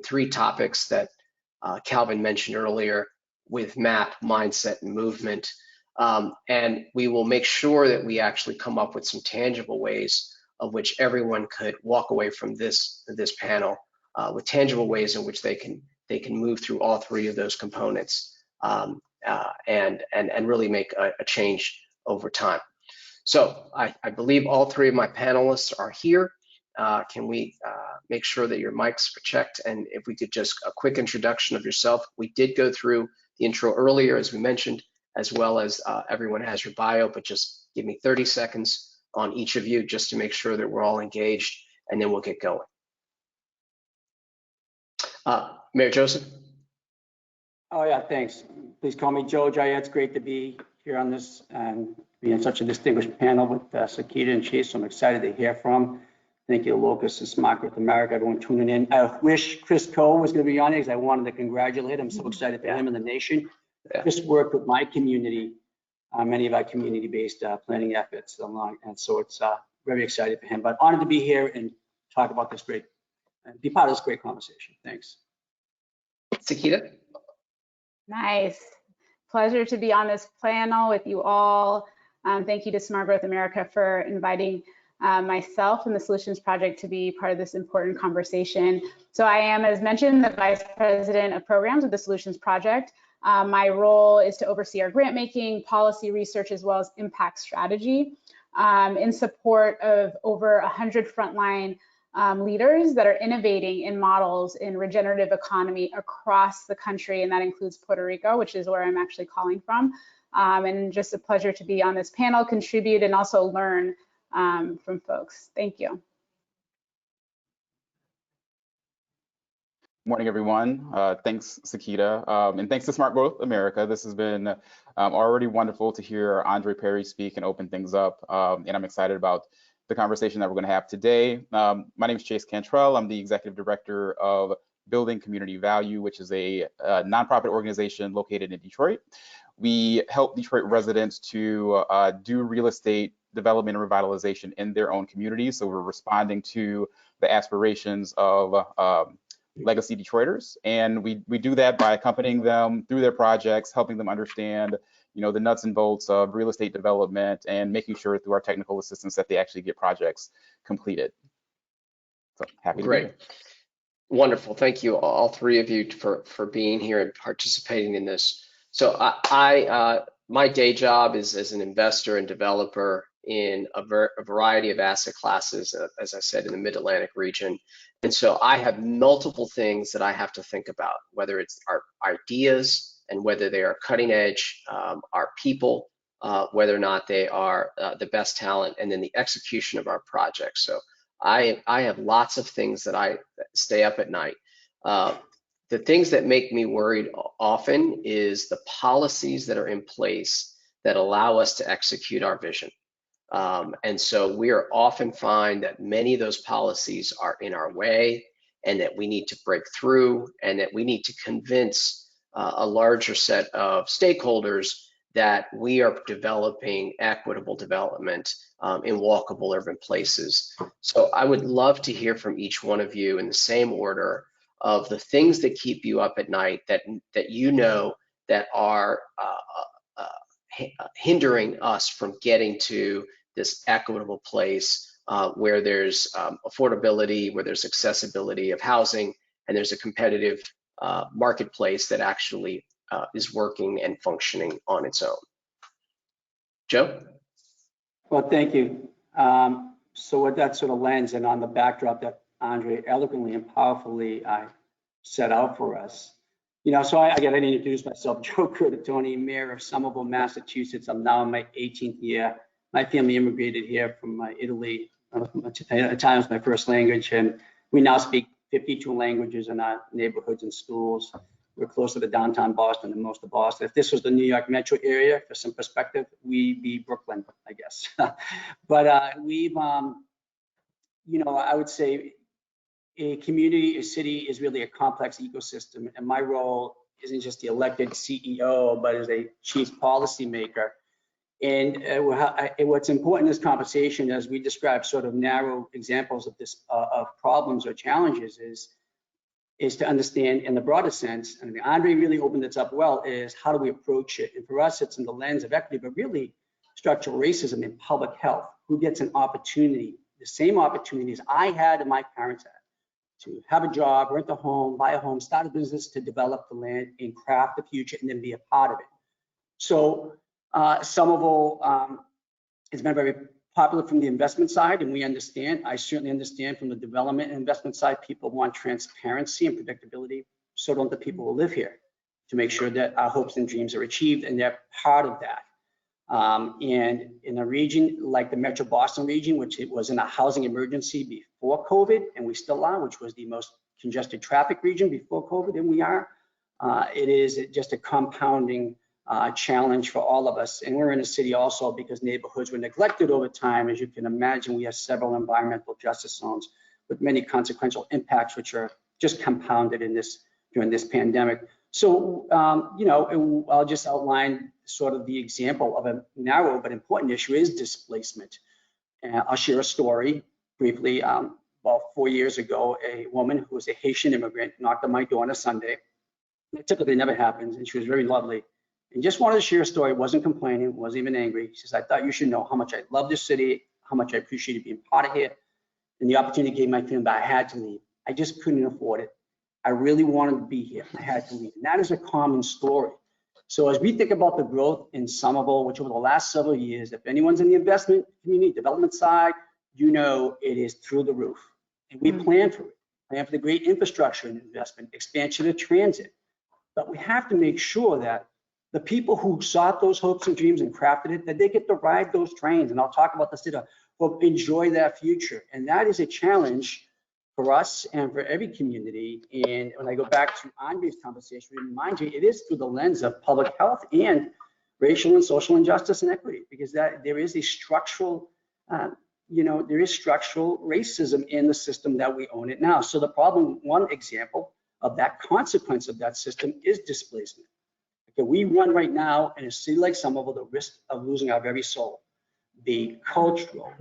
three topics that Calvin mentioned earlier with MAP, mindset, and movement. And we will make sure that we actually come up with some tangible ways of which everyone could walk away from this panel with tangible ways in which they can move through all three of those components and really make a change over time. So I believe all three of my panelists are here. Can we make sure that your mics are checked? And if we could just a quick introduction of yourself. We did go through the intro earlier, as we mentioned, as well as everyone has your bio, but just give me 30 seconds on each of you just to make sure that we're all engaged, and then we'll get going. Mayor Joseph. Oh yeah, thanks. Please call me Joe Jaya. It's great to be here on this and be in such a distinguished panel with Sakita and Chase. So I'm excited to hear from. Thank you, Locus and Smart Growth America, everyone tuning in. I wish Chris Coe was going to be on it because I wanted to congratulate him. I'm so excited for him and the nation. Yeah. Just worked with my community, many of our community-based planning efforts along, and so it's very excited for him. But honored to be here and talk about this great, and be part of this great conversation. Thanks. Sakita. Nice. Pleasure to be on this panel with you all. Thank you to Smart Growth America for inviting myself and the Solutions Project to be part of this important conversation. So I am, as mentioned, the Vice President of Programs with the Solutions Project. My role is to oversee our grant making, policy research, as well as impact strategy in support of over 100 frontline leaders that are innovating in models in regenerative economy across the country, and that includes Puerto Rico, which is where I'm actually calling from. And just a pleasure to be on this panel, contribute, and also learn from folks. Thank you. Morning, everyone. Thanks, Sakita, and thanks to Smart Growth America. This has been already wonderful to hear Andre Perry speak and open things up, and I'm excited about the conversation that we're going to have today. My name is Chase Cantrell. I'm the Executive Director of Building Community Value, which is a nonprofit organization located in Detroit. We help Detroit residents to do real estate development and revitalization in their own communities. So we're responding to the aspirations of legacy Detroiters, and we do that by accompanying them through their projects, helping them understand, the nuts and bolts of real estate development, and making sure through our technical assistance that they actually get projects completed. So happy to be here. Wonderful. Thank you, all three of you, for being here and participating in this. So my day job is as an investor and developer in a variety of asset classes, as I said, in the Mid-Atlantic region. And so I have multiple things that I have to think about, whether it's our ideas and whether they are cutting edge, our people, whether or not they are the best talent, and then the execution of our projects. So I have lots of things that I stay up at night. The things that make me worried often is the policies that are in place that allow us to execute our vision. And so we are often find that many of those policies are in our way, and that we need to break through, and that we need to convince a larger set of stakeholders that we are developing equitable development in walkable urban places. So I would love to hear from each one of you in the same order of the things that keep you up at night, that that are hindering us from getting to this equitable place where there's affordability, where there's accessibility of housing, and there's a competitive marketplace that actually is working and functioning on its own. Joe? Well, thank you. So with that sort of lens and on the backdrop that Andre eloquently and powerfully set out for us, so I didn't introduce myself. Joe Curtatone, Mayor of Somerville, Massachusetts. I'm now in my 18th year. My family immigrated here from Italy. Italian was my first language, and we now speak 52 languages in our neighborhoods and schools. We're closer to downtown Boston than most of Boston. If this was the New York metro area, for some perspective, we'd be Brooklyn, I guess. But we've, you know, I would say a community, a city is really a complex ecosystem. And my role isn't just the elected CEO, but as a chief policymaker. And what's important in this conversation, as we describe sort of narrow examples of this, of problems or challenges, is to understand in the broader sense, and Andre really opened this up well, is how do we approach it? And for us, it's in the lens of equity, but really structural racism in public health. Who gets an opportunity, the same opportunities I had and my parents had, to have a job, rent a home, buy a home, start a business, to develop the land and craft the future and then be a part of it. So Somerville has been very popular from the investment side, and we understand, I certainly understand from the development and investment side, people want transparency and predictability. So don't the people who live here, to make sure that our hopes and dreams are achieved, and they're part of that. And in a region like the Metro Boston region, which it was in a housing emergency before COVID, and we still are, which was the most congested traffic region before COVID, and we are, it is just a compounding challenge for all of us. And we're in a city also because neighborhoods were neglected over time. As you can imagine, we have several environmental justice zones with many consequential impacts, which are just compounded in this during this pandemic. So, you know, I'll just outline sort of the example of a narrow but important issue is displacement. And I'll share a story briefly. About 4 years ago, a woman who was a Haitian immigrant knocked on my door on a Sunday. It typically never happens, and she was very lovely. And just wanted to share a story, wasn't complaining, wasn't even angry. She says, I thought you should know how much I love this city, how much I appreciated being part of here. And the opportunity gave my feeling that I had to leave. I just couldn't afford it. I really wanted to be here. I had to leave. And that is a common story. So as we think about the growth in Somerville, which over the last several years, if anyone's in the investment community, development side, you know it is through the roof. And we plan for it. Plan for the great infrastructure and investment, expansion of transit. But we have to make sure that the people who sought those hopes and dreams and crafted it, that they get to ride those trains. And I'll talk about this later, but enjoy that future. And that is a challenge for us and for every community. And when I go back to Andre's conversation, remind you, it is through the lens of public health and racial and social injustice and equity, because that there is a structural, you know, there is structural racism in the system that we own it now. So the problem, one example of that consequence of that system is displacement. Okay, we run right now in a city like Somerville the risk of losing our very soul. The cultural,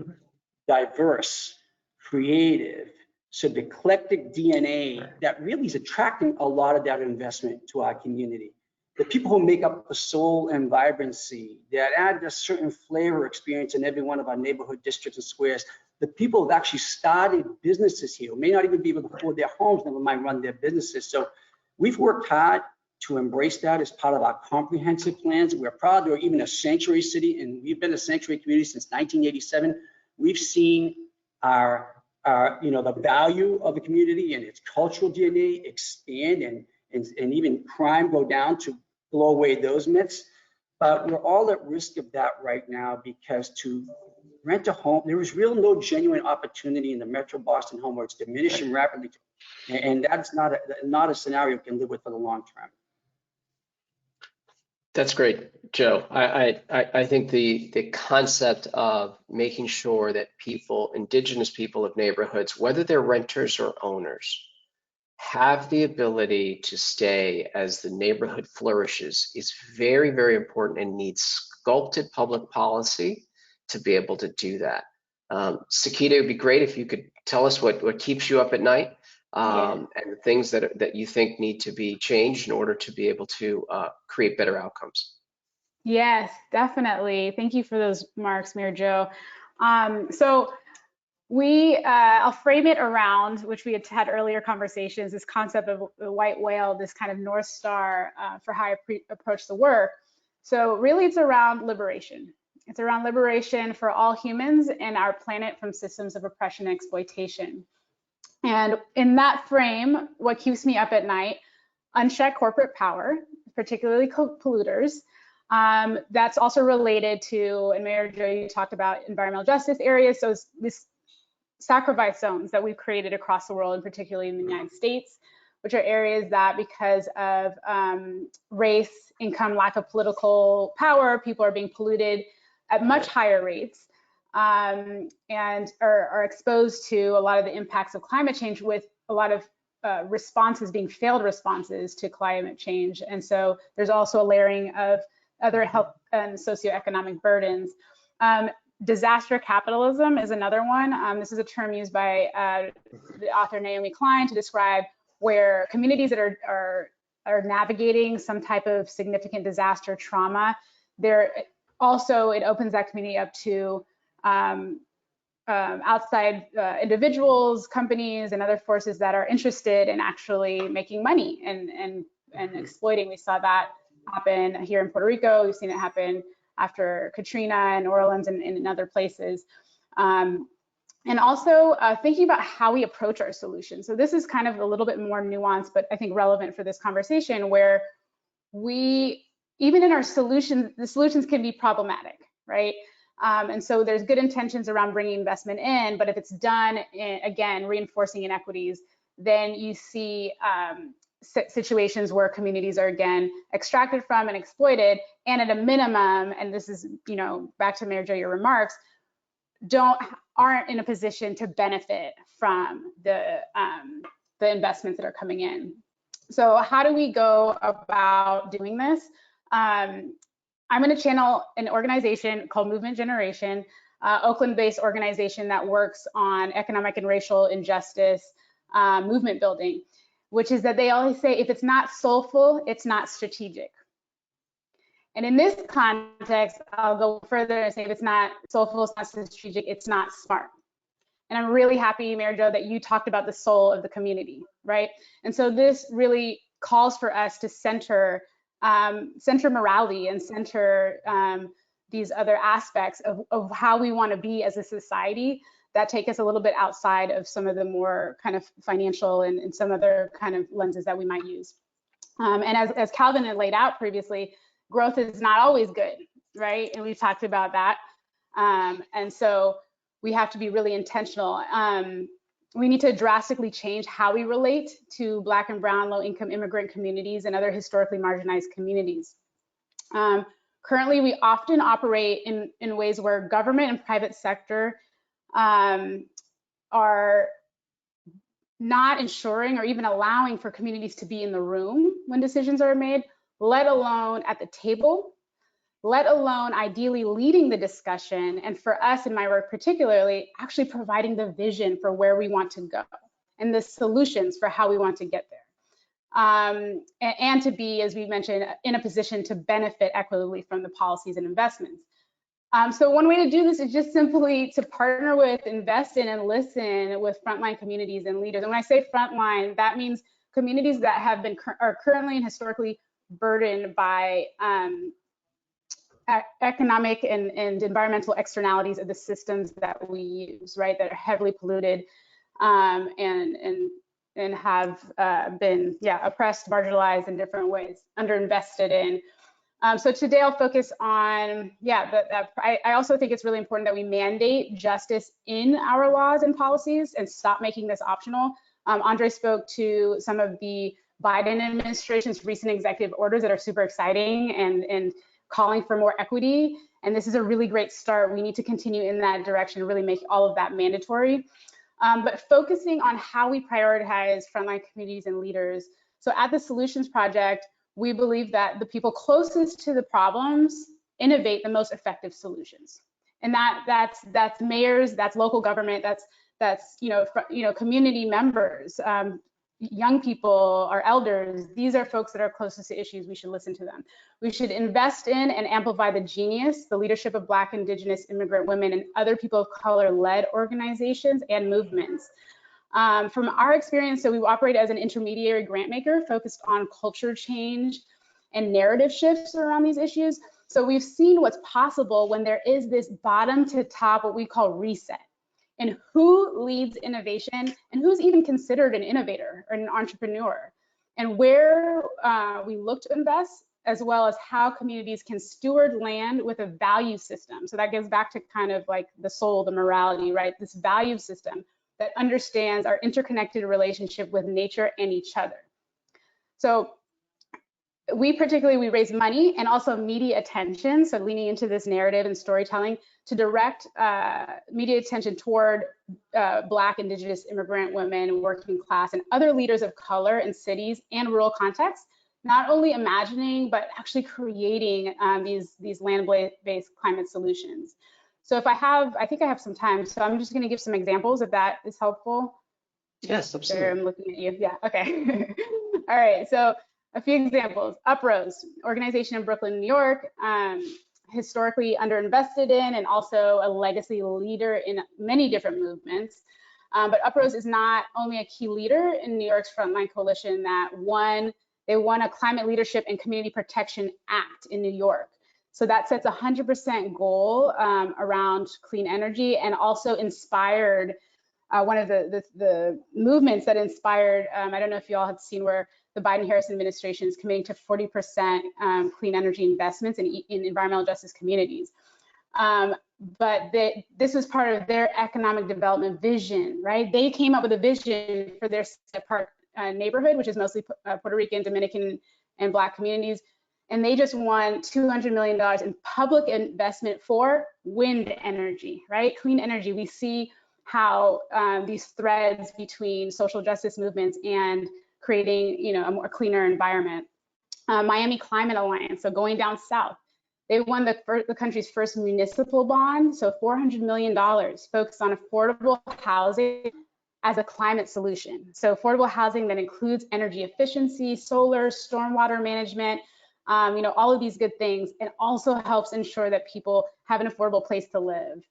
diverse, creative, sort of eclectic DNA that really is attracting a lot of that investment to our community. The people who make up the soul and vibrancy, that add a certain flavor experience in every one of our neighborhood districts and squares. The people who have actually started businesses here, may not even be able to afford their homes, never mind run their businesses. So we've worked hard to embrace that as part of our comprehensive plans. We're proud we're even a sanctuary city, and we've been a sanctuary community since 1987. We've seen our you know, the value of the community and its cultural DNA expand, and even crime go down to blow away those myths. But we're all at risk of that right now, because to rent a home, there is no genuine opportunity in the Metro Boston home where it's diminishing rapidly, and that's not a scenario we can live with for the long term. That's great, Joe. I think the concept of making sure that people, indigenous people of neighborhoods, whether they're renters or owners, have the ability to stay as the neighborhood flourishes is very, very important, and needs sculpted public policy to be able to do that. Sakita, it would be great if you could tell us what keeps you up at night. And the things that you think need to be changed in order to be able to create better outcomes. Yes, definitely. Thank you for those remarks, Mayor Joe. So I'll frame it around, which we had earlier conversations, this concept of the white whale, this kind of North Star for how I approach the work. So really it's around liberation. It's around liberation for all humans and our planet from systems of oppression and exploitation. And in that frame, what keeps me up at night, unchecked corporate power, particularly polluters. That's also related to, and Mayor Joe, you talked about environmental justice areas. So this sacrifice zones that we've created across the world, and particularly in the United States, which are areas that because of race, income, lack of political power, people are being polluted at much higher rates and are exposed to a lot of the impacts of climate change, with a lot of responses being failed responses to climate change. And so there's also a layering of other health and socioeconomic burdens. Disaster capitalism is another one. This is a term used by the author Naomi Klein to describe where communities that are navigating some type of significant disaster trauma, it opens that community up to outside individuals, companies, and other forces that are interested in actually making money and exploiting. We saw that happen here in Puerto Rico. We've seen it happen after Katrina and New Orleans and in other places. And also thinking about how we approach our solutions. So this is kind of a little bit more nuanced, but I think relevant for this conversation, where even in our solutions, the solutions can be problematic, right? And so there's good intentions around bringing investment in, but if it's done, again, reinforcing inequities, then you see situations where communities are, again, extracted from and exploited, and at a minimum, and this is, back to Mayor Jo, your remarks, aren't in a position to benefit from the investments that are coming in. So how do we go about doing this? I'm going to channel an organization called Movement Generation, Oakland-based organization that works on economic and racial injustice movement building, which is that they always say, if it's not soulful, it's not strategic. And in this context, I'll go further and say, if it's not soulful, it's not strategic, it's not smart. And I'm really happy, Mayor Jo, that you talked about the soul of the community, right? And so this really calls for us to center morality and center these other aspects of how we want to be as a society that take us a little bit outside of some of the more kind of financial and some other kind of lenses that we might use. And as Calvin had laid out previously, growth is not always good, right? And we've talked about that. And so we have to be really intentional. We need to drastically change how we relate to Black and Brown low-income immigrant communities and other historically marginalized communities. Currently, we often operate in ways where government and private sector are not ensuring or even allowing for communities to be in the room when decisions are made, let alone at the table, let alone ideally leading the discussion, and for us in my work particularly, actually providing the vision for where we want to go and the solutions for how we want to get there. And to be, as we mentioned, in a position to benefit equitably from the policies and investments. So one way to do this is just simply to partner with, invest in, and listen with frontline communities and leaders. And when I say frontline, that means communities that are currently and historically burdened by economic and environmental externalities of the systems that we use, right? That are heavily polluted and have been, oppressed, marginalized in different ways, underinvested in. So today I'll focus on, I also think it's really important that we mandate justice in our laws and policies and stop making this optional. Andre spoke to some of the Biden administration's recent executive orders that are super exciting and calling for more equity. And this is a really great start. We need to continue in that direction, really make all of that mandatory. But focusing on how we prioritize frontline communities and leaders. So at the Solutions Project, we believe that the people closest to the problems innovate the most effective solutions. And that's mayors, that's local government, that's community members, young people, our elders. These are folks that are closest to issues. We should listen to them. We should invest in and amplify the genius, the leadership of Black, Indigenous, immigrant women, and other people of color-led organizations and movements. From our experience, so we operate as an intermediary grant maker focused on culture change and narrative shifts around these issues. So we've seen what's possible when there is this bottom to top, what we call reset, and who leads innovation and who's even considered an innovator or an entrepreneur. And where we look to invest as well as how communities can steward land with a value system. So that goes back to kind of like the soul, the morality, right? This value system that understands our interconnected relationship with nature and each other. So we raise money and also media attention, so leaning into this narrative and storytelling to direct media attention toward Black, Indigenous, immigrant women, working class, and other leaders of color in cities and rural contexts, not only imagining, but actually creating these land-based climate solutions. So I think I have some time, so I'm just gonna give some examples if that is helpful. Yes, absolutely. There, I'm looking at you, yeah, okay. All right, so a few examples. Uprose, organization in Brooklyn, New York, historically underinvested in and also a legacy leader in many different movements. But Uprose is not only a key leader in New York's Frontline Coalition that they won a Climate Leadership and Community Protection Act in New York. So that sets a 100% goal around clean energy, and also inspired one of the movements that inspired, I don't know if you all have seen, where the Biden-Harris administration is committing to 40% clean energy investments in environmental justice communities. But this was part of their economic development vision, right? They came up with a vision for their Park neighborhood, which is mostly Puerto Rican, Dominican, and Black communities. And they just won $200 million in public investment for wind energy, right? Clean energy. We see how these threads between social justice movements and creating, a more cleaner environment. Miami Climate Alliance, so going down south, they won the country's first municipal bond, so $400 million focused on affordable housing as a climate solution. So affordable housing that includes energy efficiency, solar, stormwater management, all of these good things, and also helps ensure that people have an affordable place to live.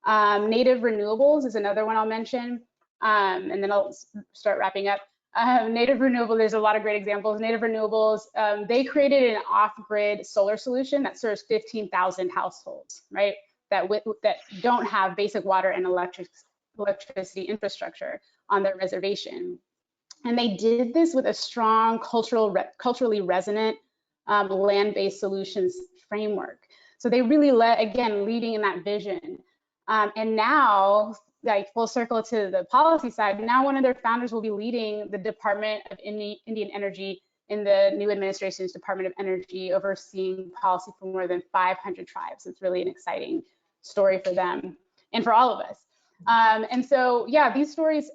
Native renewables is another one I'll mention, and then I'll start wrapping up. Native renewable, there's a lot of great examples. Native renewables, they created an off-grid solar solution that serves 15,000 households, right? That don't have basic water and electricity infrastructure on their reservation. And they did this with a strong culturally resonant land-based solutions framework. So they really leading in that vision. And now, like full circle to the policy side, now one of their founders will be leading the Department of Indian Energy in the new administration's Department of Energy, overseeing policy for more than 500 tribes. It's really an exciting story for them and for all of us. And so, yeah, these stories,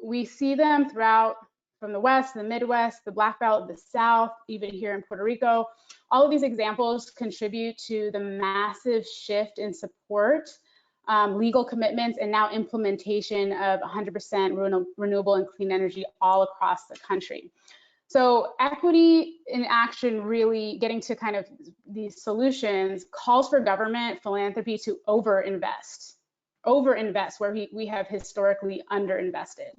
we see them throughout, from the West, the Midwest, the Black Belt, the South, even here in Puerto Rico. All of these examples contribute to the massive shift in support, legal commitments, and now implementation of 100% renewable and clean energy all across the country. So equity in action, really getting to kind of these solutions, calls for government philanthropy to overinvest where we have historically underinvested.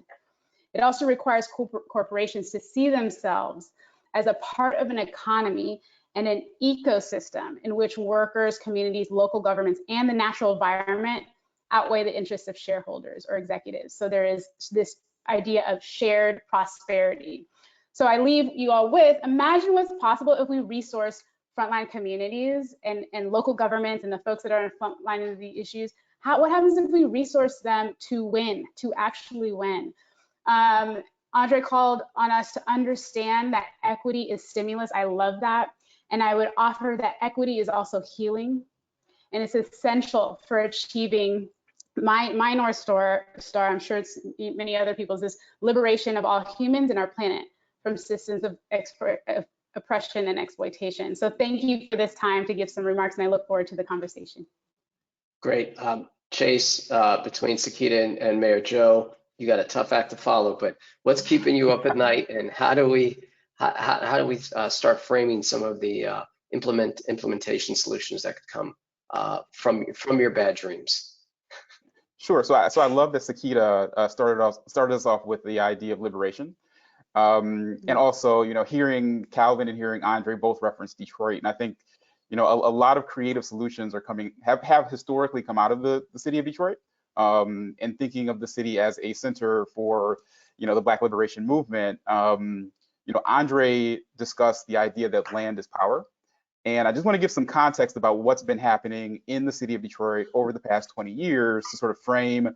It also requires corporations to see themselves as a part of an economy and an ecosystem in which workers, communities, local governments, and the natural environment outweigh the interests of shareholders or executives. So there is this idea of shared prosperity. So I leave you all with, imagine what's possible if we resource frontline communities and local governments and the folks that are in front line of the issues. What happens if we resource them to win, to actually win? Andre called on us to understand that equity is stimulus. I love that. And I would offer that equity is also healing, and it's essential for achieving my North Star, I'm sure it's many other people's, is liberation of all humans and our planet from systems of oppression and exploitation. So thank you for this time to give some remarks, and I look forward to the conversation. Great. Chase, between Sakita and Mayor Joe, you got a tough act to follow, but what's keeping you up at night, and how do we start framing some of the implementation solutions that could come from your bad dreams? Sure. So I love that Sakita started us off with the idea of liberation, and also hearing Calvin and hearing Andre both reference Detroit, and I think a lot of creative solutions are have historically come out of the city of Detroit, and thinking of the city as a center for the Black liberation movement. Andre discussed the idea that land is power. And I just want to give some context about what's been happening in the city of Detroit over the past 20 years to sort of frame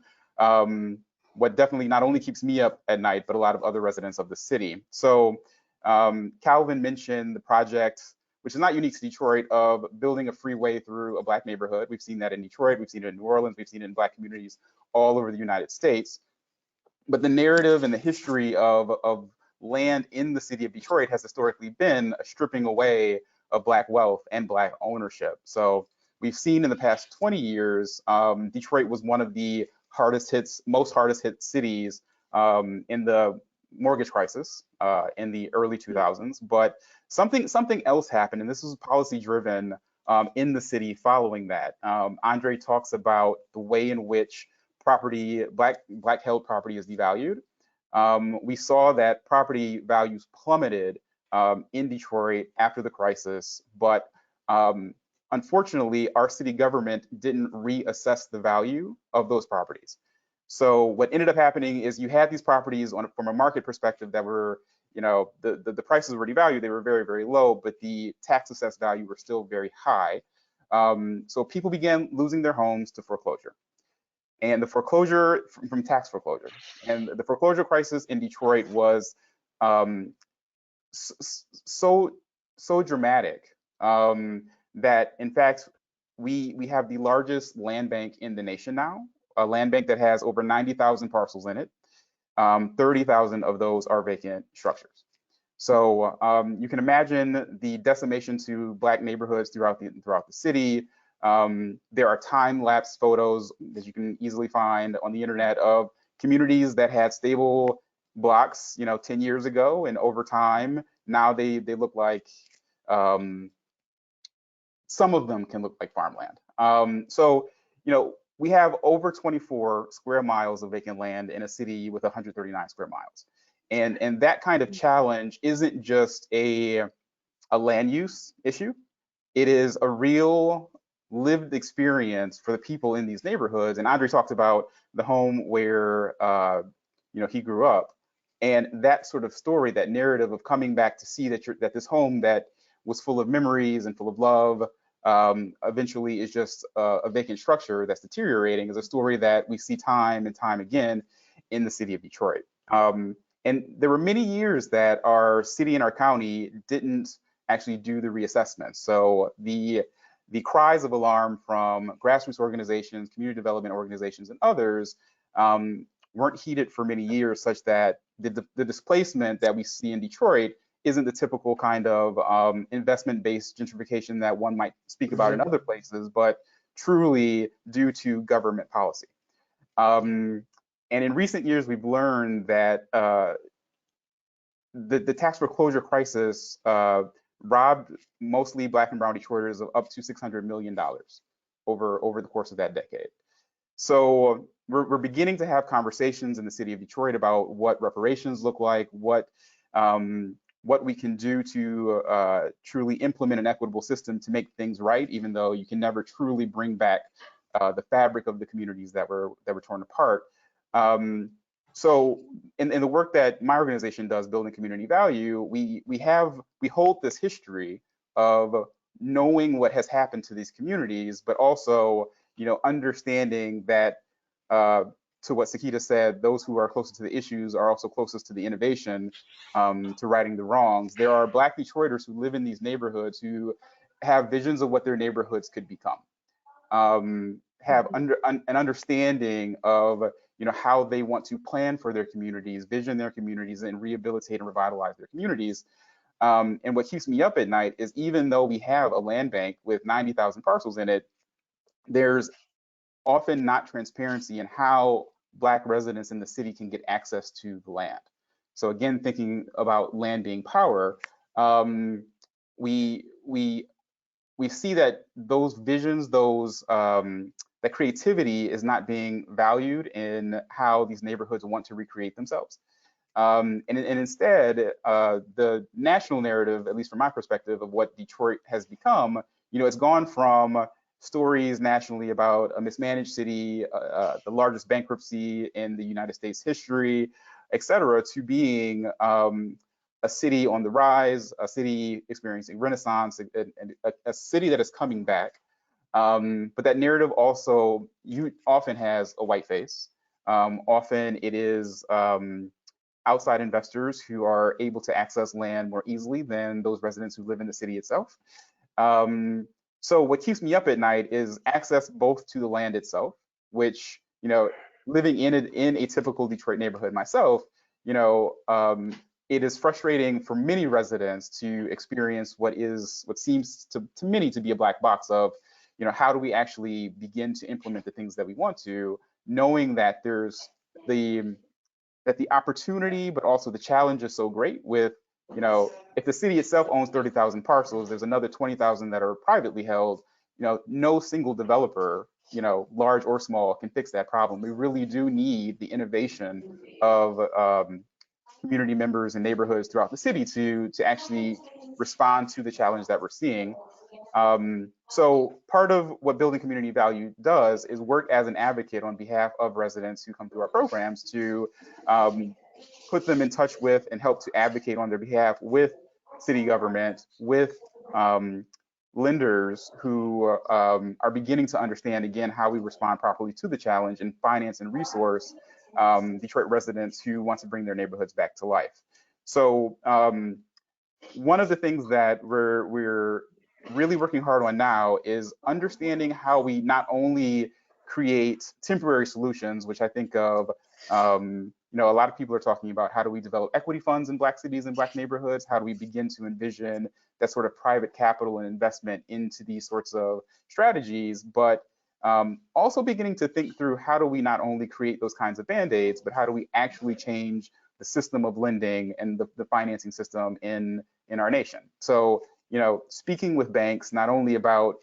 what definitely not only keeps me up at night, but a lot of other residents of the city. So Calvin mentioned the project, which is not unique to Detroit, of building a freeway through a Black neighborhood. We've seen that in Detroit, we've seen it in New Orleans, we've seen it in Black communities all over the United States. But the narrative and the history of land in the city of Detroit has historically been a stripping away of Black wealth and Black ownership. So we've seen in the past 20 years, Detroit was one of the most hardest hit cities in the mortgage crisis in the early 2000s. But something else happened, and this was policy driven in the city following that. Andre talks about the way in which Black held property is devalued. We saw that property values plummeted in Detroit after the crisis, but unfortunately, our city government didn't reassess the value of those properties. So what ended up happening is you had these properties from a market perspective that were, the prices were devalued, they were very, very low, but the tax assessed value were still very high. So people began losing their homes to foreclosure. And the foreclosure from tax foreclosure. And the foreclosure crisis in Detroit was so dramatic that in fact we have the largest land bank in the nation now, a land bank that has over 90,000 parcels in it. 30,000 of those are vacant structures. So you can imagine the decimation to Black neighborhoods throughout the city. There are time-lapse photos that you can easily find on the internet of communities that had stable blocks, 10 years ago, and over time, now they look like, some of them can look like farmland. So, we have over 24 square miles of vacant land in a city with 139 square miles. And that kind of challenge isn't just a land use issue. It is a real lived experience for the people in these neighborhoods. And Andre talked about the home where he grew up, and that sort of story, that narrative of coming back to see that this home that was full of memories and full of love eventually is just a vacant structure that's deteriorating, is a story that we see time and time again in the city of Detroit. And there were many years that our city and our county didn't actually do the reassessment. So the cries of alarm from grassroots organizations, community development organizations, and others weren't heeded for many years, such that the displacement that we see in Detroit isn't the typical kind of investment-based gentrification that one might speak about in other places, but truly due to government policy. And in recent years, we've learned that the tax foreclosure crisis robbed mostly Black and brown Detroiters of up to $600 million over the course of that decade. So we're beginning to have conversations in the city of Detroit about what reparations look like, what we can do to truly implement an equitable system to make things right, even though you can never truly bring back the fabric of the communities that were torn apart. So in the work that my organization does, building community value, we hold this history of knowing what has happened to these communities, but also understanding that to what Sakita said, those who are closest to the issues are also closest to the innovation, to righting the wrongs. There are Black Detroiters who live in these neighborhoods who have visions of what their neighborhoods could become, have an understanding of how they want to plan for their communities, vision their communities, and rehabilitate and revitalize their communities. And what keeps me up at night is, even though we have a land bank with 90,000 parcels in it, there's often not transparency in how Black residents in the city can get access to the land. So again, thinking about land being power, we see that those visions, that creativity is not being valued in how these neighborhoods want to recreate themselves. And instead, the national narrative, at least from my perspective, of what Detroit has become, it's gone from stories nationally about a mismanaged city, the largest bankruptcy in the United States history, et cetera, to being a a city on the rise, a city experiencing renaissance, a city that is coming back. But that narrative also often has a white face. Often it is outside investors who are able to access land more easily than those residents who live in the city itself. So what keeps me up at night is access both to the land itself, which, living in a typical Detroit neighborhood myself, it is frustrating for many residents to experience what seems to many to be a black box of, how do we actually begin to implement the things that we want to, knowing that there's the opportunity, but also the challenge is so great with, if the city itself owns 30,000 parcels, there's another 20,000 that are privately held. No single developer, large or small, can fix that problem. We really do need the innovation of community members and neighborhoods throughout the city to actually respond to the challenge that we're seeing. So part of what Building Community Value does is work as an advocate on behalf of residents who come through our programs to put them in touch with and help to advocate on their behalf with city government, with lenders who are beginning to understand, again, how we respond properly to the challenge and finance and resource Detroit residents who want to bring their neighborhoods back to life. So one of the things that we're really working hard on now is understanding how we not only create temporary solutions, which I think of, a lot of people are talking about how do we develop equity funds in Black cities and Black neighborhoods? How do we begin to envision that sort of private capital and investment into these sorts of strategies, but also beginning to think through how do we not only create those kinds of band-aids, but how do we actually change the system of lending and the financing system in our nation. So, speaking with banks, not only about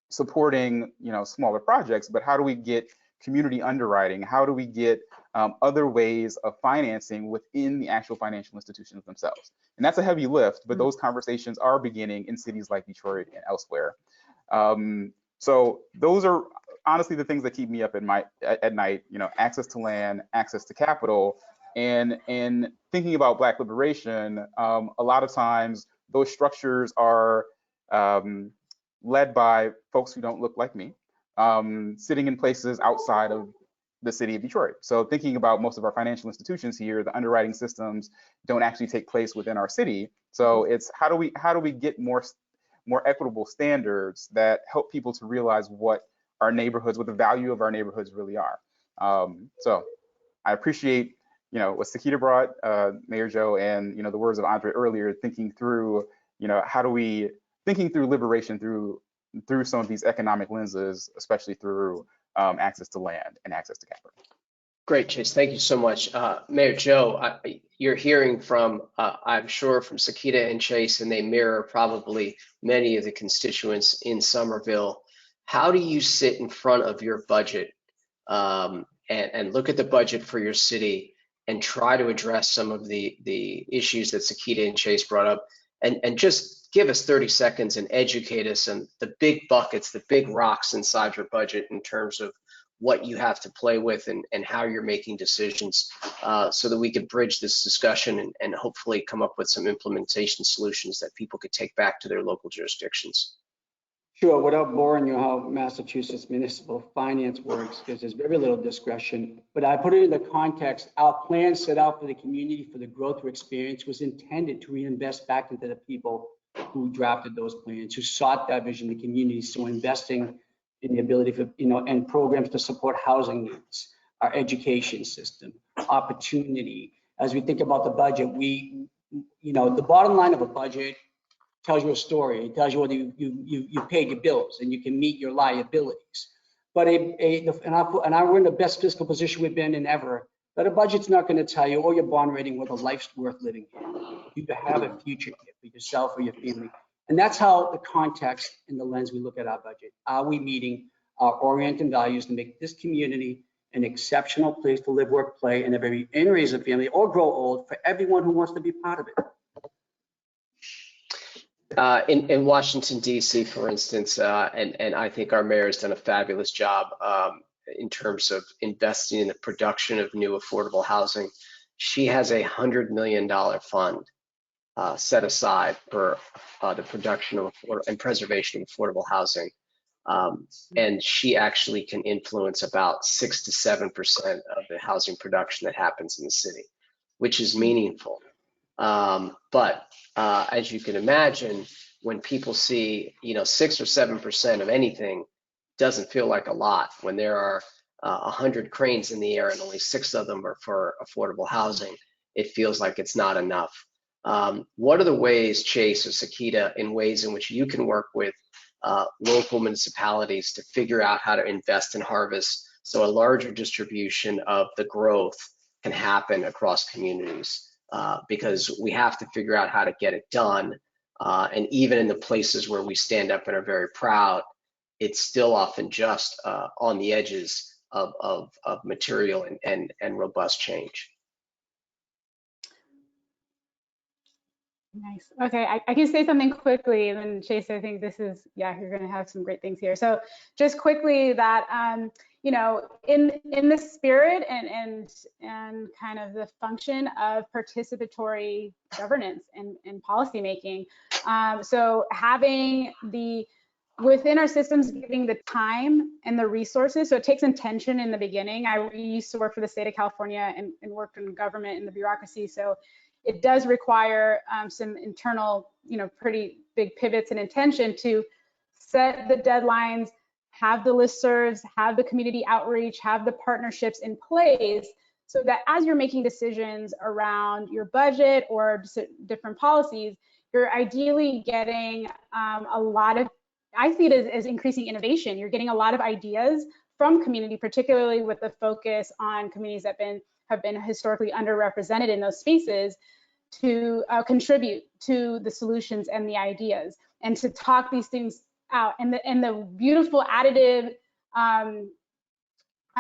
supporting, smaller projects, but how do we get community underwriting? How do we get other ways of financing within the actual financial institutions themselves? And that's a heavy lift, but those conversations are beginning in cities like Detroit and elsewhere. So those are honestly the things that keep me up at night, access to land, access to capital, and thinking about Black liberation. A lot of times those structures are led by folks who don't look like me, sitting in places outside of the city of Detroit. So thinking about most of our financial institutions here, the underwriting systems don't actually take place within our city. So it's how do we get more equitable standards that help people to realize what the value of our neighborhoods really are. So I appreciate, what Sakita brought, Mayor Joe, and, the words of Andre earlier, thinking through, thinking through liberation through some of these economic lenses, especially through access to land and access to capital. Great, Chase. Thank you so much. Mayor Joe, you're hearing from, I'm sure, from Sakita and Chase, and they mirror probably many of the constituents in Somerville. How do you sit in front of your budget and look at the budget for your city and try to address some of the issues that Sakita and Chase brought up, and just give us 30 seconds and educate us on the big buckets, the big rocks inside your budget in terms of what you have to play with and how you're making decisions, so that we could bridge this discussion and hopefully come up with some implementation solutions that people could take back to their local jurisdictions. Sure, without boring you how Massachusetts municipal finance works, because there's very little discretion, but I put it in the context, our plan set out for the community for the growth we experienced was intended to reinvest back into the people who drafted those plans, who sought that vision in the community. So investing in the ability for, and programs to support housing needs, our education system, opportunity. As we think about the budget, the bottom line of a budget tells you a story. It tells you whether you paid your bills and you can meet your liabilities. But we're in the best fiscal position we've been in ever. But a budget's not going to tell you, or your bond rating, whether life's worth living in. You have a future here for yourself or your family. And that's how the context and the lens we look at our budget. Are we meeting our oriented values to make this community an exceptional place to live, work, play, and raise a family or grow old for everyone who wants to be part of it? In Washington, D.C., for instance, and I think our mayor has done a fabulous job in terms of investing in the production of new affordable housing. She has $100 million fund set aside for the production of and preservation of affordable housing. And she actually can influence about 6 to 7% of the housing production that happens in the city, which is meaningful. But as you can imagine, when people see, 6 or 7% of anything doesn't feel like a lot. When there are 100 cranes in the air and only 6 of them are for affordable housing, it feels like it's not enough. What are the ways, Chase or Sakita, in ways in which you can work with local municipalities to figure out how to invest and harvest so a larger distribution of the growth can happen across communities? Because we have to figure out how to get it done. And even in the places where we stand up and are very proud, it's still often just on the edges of material and robust change. Nice. Okay, I can say something quickly, and then Chase, I think this is, yeah, you're going to have some great things here. So just quickly that, in the spirit and kind of the function of participatory governance and policymaking, so having within our systems, giving the time and the resources, so it takes intention in the beginning. I used to work for the state of California and worked in government in the bureaucracy, so it does require some internal, pretty big pivots and intention to set the deadlines, have the listservs, have the community outreach, have the partnerships in place so that as you're making decisions around your budget or different policies, you're ideally getting a lot of, I see it as increasing innovation. You're getting a lot of ideas from community, particularly with the focus on communities that have been historically underrepresented in those spaces, to contribute to the solutions and the ideas and to talk these things out. And the beautiful additive, I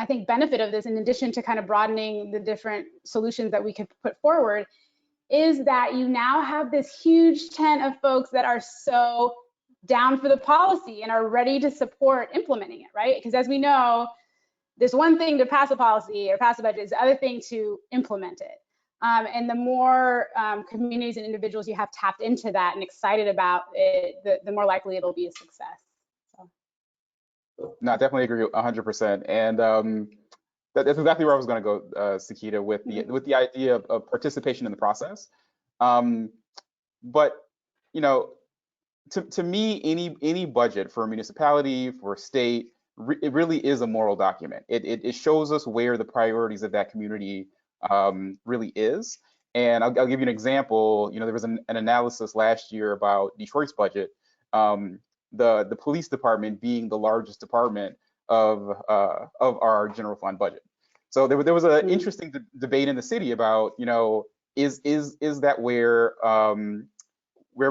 think, benefit of this, in addition to kind of broadening the different solutions that we could put forward, is that you now have this huge tent of folks that are so down for the policy and are ready to support implementing it, right? Because as we know, there's one thing to pass a policy or pass a budget, it's the other thing to implement it. And the more communities and individuals you have tapped into that and excited about it, the more likely it'll be a success. So. No, I definitely agree 100%. And that's exactly where I was going to go, Sakita, with the idea of participation in the process. But to me, any budget for a municipality, for a state, it really is a moral document. It shows us where the priorities of that community really is. And I'll give you an example. There was an analysis last year about Detroit's budget, the police department being the largest department of our general fund budget. So there was an interesting debate in the city about, is that where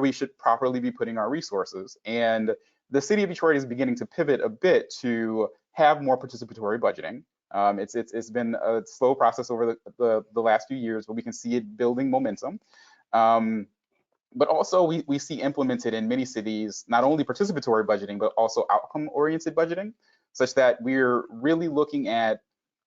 we should properly be putting our resources? And the city of Detroit is beginning to pivot a bit to have more participatory budgeting. It's been a slow process over the last few years, but we can see it building momentum. But also we see implemented in many cities, not only participatory budgeting, but also outcome-oriented budgeting, such that we're really looking at,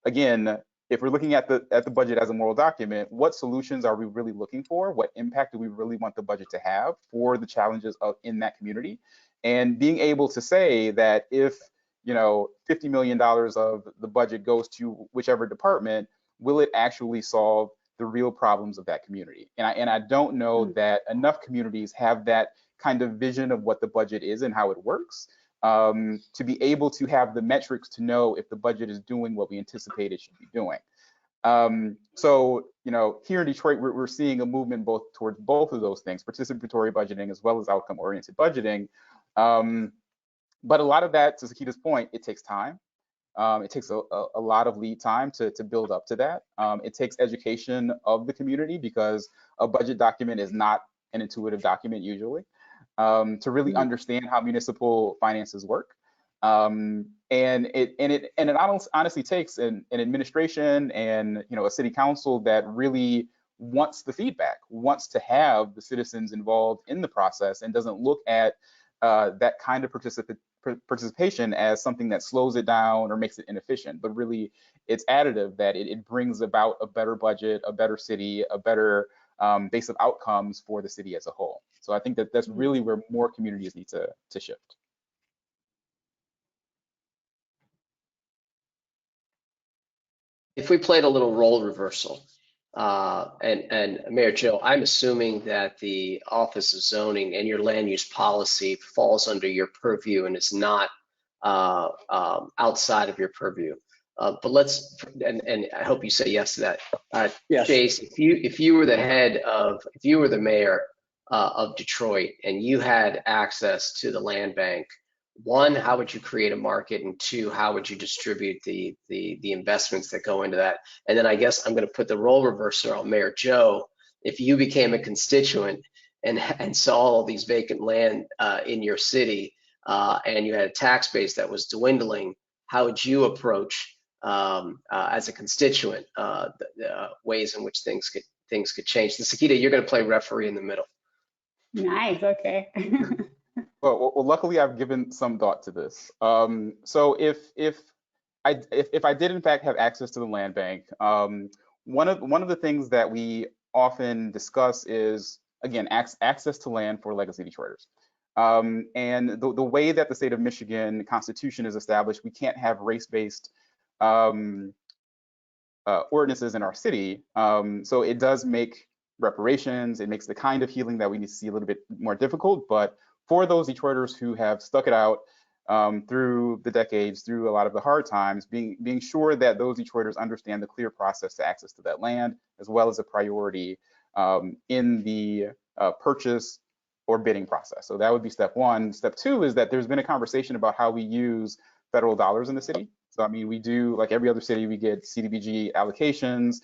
again, if we're looking at the budget as a moral document, what solutions are we really looking for? What impact do we really want the budget to have for the challenges in that community? And being able to say that if $50 million of the budget goes to whichever department, will it actually solve the real problems of that community? And I don't know that enough communities have that kind of vision of what the budget is and how it works, to be able to have the metrics to know if the budget is doing what we anticipate it should be doing. So here in Detroit, we're seeing a movement towards both of those things, participatory budgeting as well as outcome-oriented budgeting. But a lot of that, to Sakita's point, it takes time. It takes a lot of lead time to build up to that. It takes education of the community, because a budget document is not an intuitive document usually, to really understand how municipal finances work. And it honestly takes an administration and a city council that really wants the feedback, wants to have the citizens involved in the process, and doesn't look at that kind of participation as something that slows it down or makes it inefficient, but really it's additive, that it brings about a better budget, a better city, a better base of outcomes for the city as a whole. So I think that that's really where more communities need to shift. If we played a little role reversal, and Mayor Joe, I'm assuming that the Office of Zoning and your land use policy falls under your purview and is not outside of your purview. But let's, and I hope you say yes to that. Yes. Chase, if you were the mayor of Detroit and you had access to the land bank, one, how would you create a market? And two, how would you distribute the investments that go into that? And then I guess I'm going to put the role reverser on Mayor Joe. If you became a constituent and saw all these vacant land in your city and you had a tax base that was dwindling, how would you approach as a constituent the ways in which things could change? And Sakita, you're going to play referee in the middle. Nice. Okay. Well, luckily I've given some thought to this. So if I did in fact have access to the land bank, one of the things that we often discuss is, again, access to land for legacy Detroiters. And the way that the state of Michigan Constitution is established, we can't have race-based ordinances in our city. So it does make reparations, it makes the kind of healing that we need to see a little bit more difficult. But for those Detroiters who have stuck it out through the decades, through a lot of the hard times, being sure that those Detroiters understand the clear process to access to that land, as well as a priority in the purchase or bidding process. So that would be step one. Step two is that there's been a conversation about how we use federal dollars in the city. So I mean, we do, like every other city, we get CDBG allocations.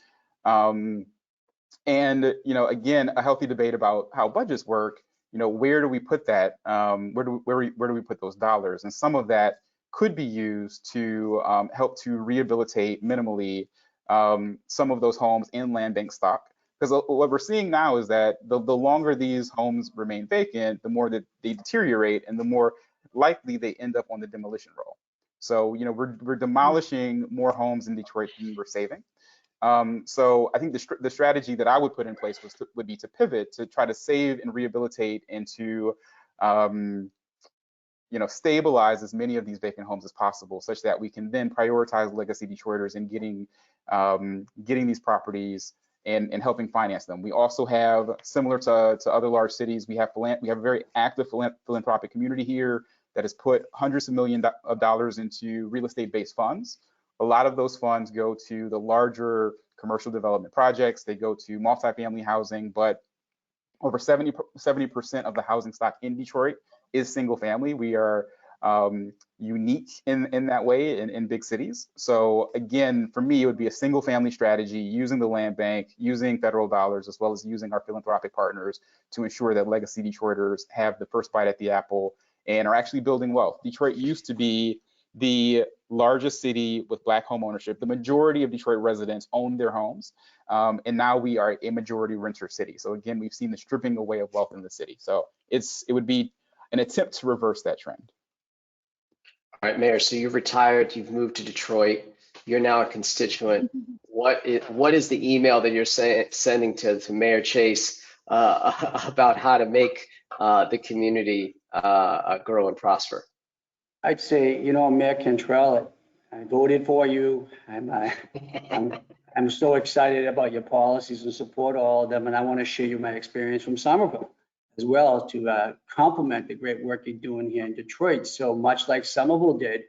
And again, a healthy debate about how budgets work. Where do we put that? Where do we put those dollars? And some of that could be used to help to rehabilitate minimally some of those homes in land bank stock. Because what we're seeing now is that the longer these homes remain vacant, the more that they deteriorate and the more likely they end up on the demolition roll. So we're demolishing more homes in Detroit than we're saving. So I think the strategy that I would put in place would be to pivot to try to save and rehabilitate and to stabilize as many of these vacant homes as possible, such that we can then prioritize legacy Detroiters in getting these properties and helping finance them. We also have, similar to other large cities, we have a very active philanthropic community here that has put hundreds of millions of dollars into real estate-based funds. A lot of those funds go to the larger commercial development projects. They go to multifamily housing, but over 70% of the housing stock in Detroit is single family. We are unique in that way in big cities. So again, for me, it would be a single family strategy using the land bank, using federal dollars, as well as using our philanthropic partners to ensure that legacy Detroiters have the first bite at the apple and are actually building wealth. Detroit used to be the largest city with Black home ownership. The majority of Detroit residents own their homes, and now we are a majority renter city. So again, we've seen the stripping away of wealth in the city. So it would be an attempt to reverse that trend. All right, Mayor, so you've retired, you've moved to Detroit, you're now a constituent. What is the email that you're sending to Mayor Chase about how to make the community grow and prosper? I'd say, Mayor Cantrell, I voted for you. I'm so excited about your policies and support all of them, and I want to share you my experience from Somerville as well to complement the great work you're doing here in Detroit. So much like Somerville did,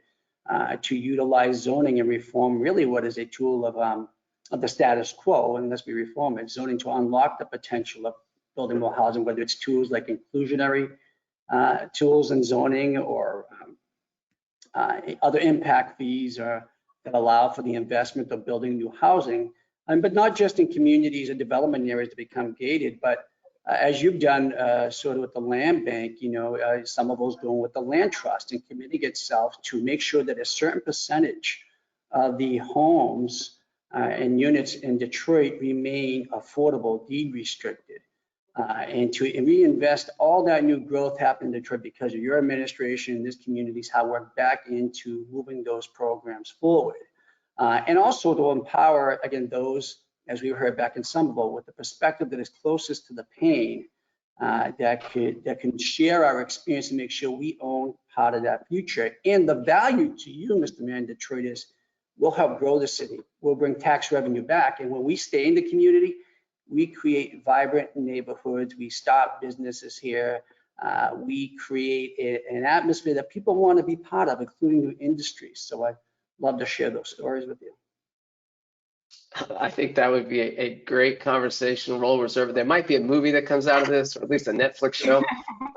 to utilize zoning and reform really what is a tool of the status quo, unless we reform it, zoning to unlock the potential of building more housing, whether it's tools like inclusionary tools in zoning or other impact fees that allow for the investment of building new housing, but not just in communities and development areas to become gated, but as you've done sort of with the land bank, some of those doing with the land trust and committing itself to make sure that a certain percentage of the homes and units in Detroit remain affordable, deed restricted. And to reinvest all that new growth happened in Detroit because of your administration and this community's hard work back into moving those programs forward. And also to empower, again, those as we heard back in Somerville, with the perspective that is closest to the pain, that can share our experience and make sure we own part of that future. And the value to you, Mr. Mayor, in Detroit is we'll help grow the city. We'll bring tax revenue back. And when we stay in the community, we create vibrant neighborhoods. We start businesses here. We create an atmosphere that people want to be part of, including new industries. So I'd love to share those stories with you. I think that would be a great conversation. Roll reserve. There might be a movie that comes out of this, or at least a Netflix show.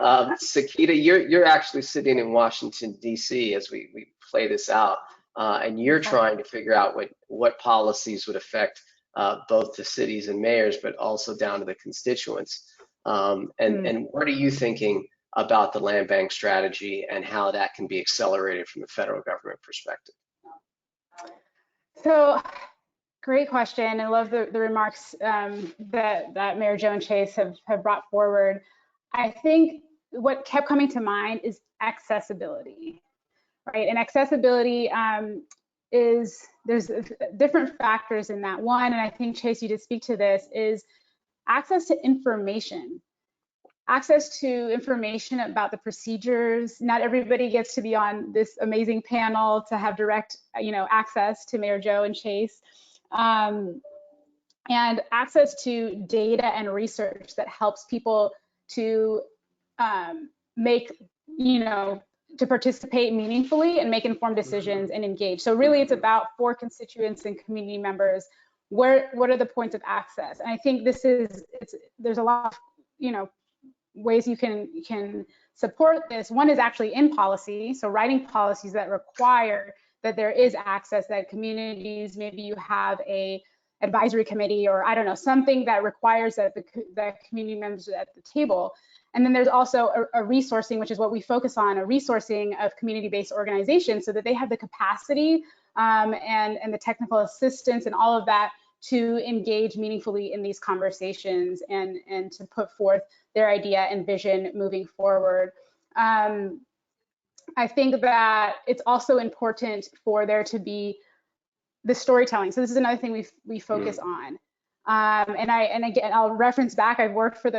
Sakita, you're actually sitting in Washington, D.C. as we play this out, and you're trying to figure out what policies would affect both the cities and mayors, but also down to the constituents. And what are you thinking about the land bank strategy and how that can be accelerated from the federal government perspective? So, great question. I love the remarks that Mayor Joan Chase have brought forward. I think what kept coming to mind is accessibility, right? And accessibility there's different factors in that. One, and I think Chase, you did speak to this, is access to information. Access to information about the procedures. Not everybody gets to be on this amazing panel to have direct, access to Mayor Joe and Chase. And access to data and research that helps people to to participate meaningfully and make informed decisions and engage. So really it's about for constituents and community members, what are the points of access? And I think there's a lot of, ways you can support this. One is actually in policy. So writing policies that require that there is access, that communities, maybe you have a advisory committee or I don't know, something that requires that the community members are at the table. And then there's also a resourcing, which is what we focus on, a resourcing of community-based organizations so that they have the capacity and the technical assistance and all of that to engage meaningfully in these conversations and to put forth their idea and vision moving forward. I think that it's also important for there to be the storytelling. So this is another thing we focus on. And again, I'll reference back. I've worked for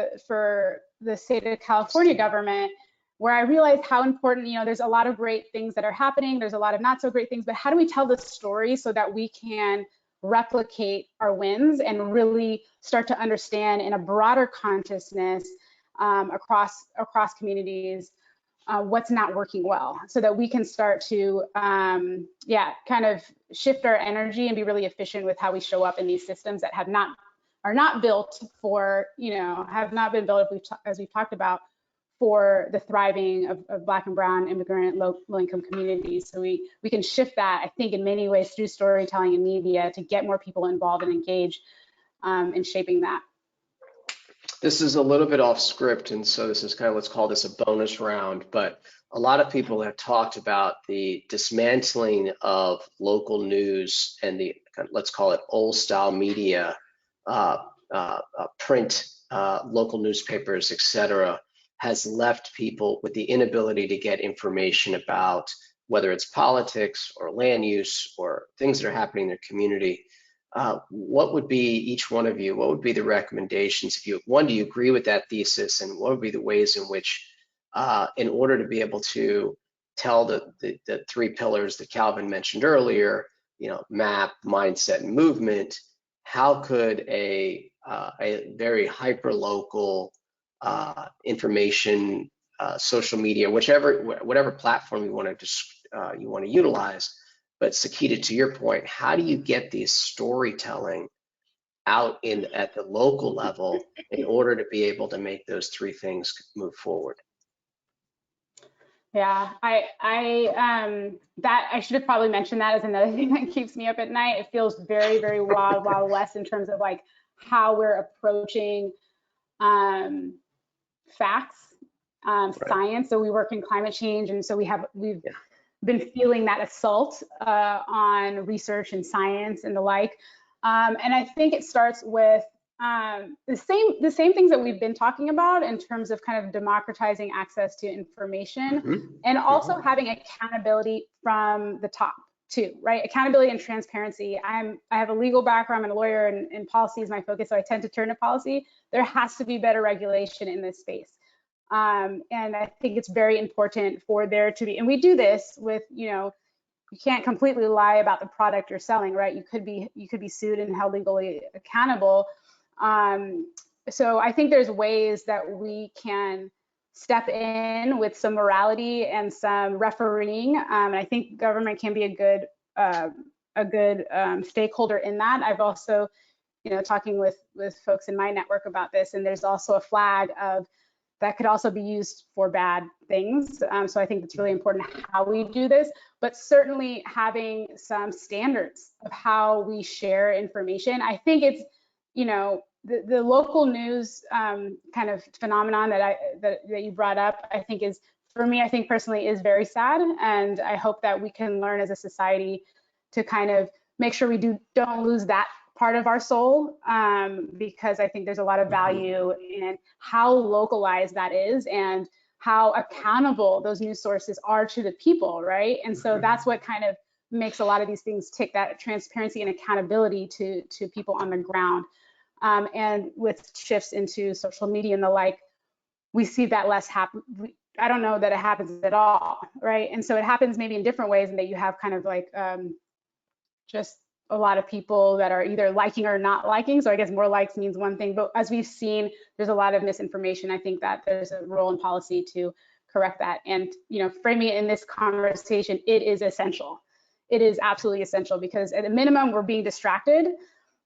the state of California government, where I realized how important, there's a lot of great things that are happening. There's a lot of not so great things, but how do we tell the story so that we can replicate our wins and really start to understand in a broader consciousness across communities what's not working well, so that we can start to kind of shift our energy and be really efficient with how we show up in these systems that are not built for, have not been built, as we've talked about, for the thriving of Black and Brown immigrant low-income communities. So we can shift that, I think, in many ways through storytelling and media to get more people involved and engaged in shaping that. This is a little bit off script, and so this is kind of, let's call this a bonus round, but a lot of people have talked about the dismantling of local news and the, let's call it old style media, print, local newspapers, etc., has left people with the inability to get information about whether it's politics or land use or things that are happening in their community. What would be, each one of you, what would be the recommendations? Do you agree with that thesis? And what would be the ways in which, in order to be able to tell the three pillars that Calvin mentioned earlier, map, mindset, and movement, how could a very hyper-local information, social media, whatever platform you want to utilize. But Sakita, to your point, how do you get these storytelling out at the local level in order to be able to make those three things move forward? Yeah, I should have probably mentioned that as another thing that keeps me up at night. It feels very, very Wild West in terms of like how we're approaching facts, science. So we work in climate change, and so we've been feeling that assault on research and science and the like. And I think it starts with the same things that we've been talking about in terms of kind of democratizing access to information, and also having accountability from the top. too, right? Accountability and transparency. I have a legal background, I'm a lawyer, and policy is my focus, so I tend to turn to policy. There has to be better regulation in this space. And I think it's very important for there to be, and we do this with, you can't completely lie about the product you're selling, right? You could be sued and held legally accountable. So I think there's ways that we can step in with some morality and some refereeing. And I think government can be a good stakeholder in that. I've also, talking with folks in my network about this, and there's also a flag of that could also be used for bad things. So I think it's really important how we do this, but certainly having some standards of how we share information. I think it's, the local news kind of phenomenon that you brought up, I think is, for me, I think personally is very sad. And I hope that we can learn as a society to kind of make sure we don't lose that part of our soul, because I think there's a lot of value in how localized that is and how accountable those news sources are to the people, right? And so that's what kind of makes a lot of these things tick, that transparency and accountability to people on the ground. And with shifts into social media and the like, we see that less happen. I don't know that it happens at all, right? And so it happens maybe in different ways, and that you have kind of like just a lot of people that are either liking or not liking. So I guess more likes means one thing, but as we've seen, there's a lot of misinformation. I think that there's a role in policy to correct that. And, framing it in this conversation, it is essential. It is absolutely essential, because at a minimum, we're being distracted,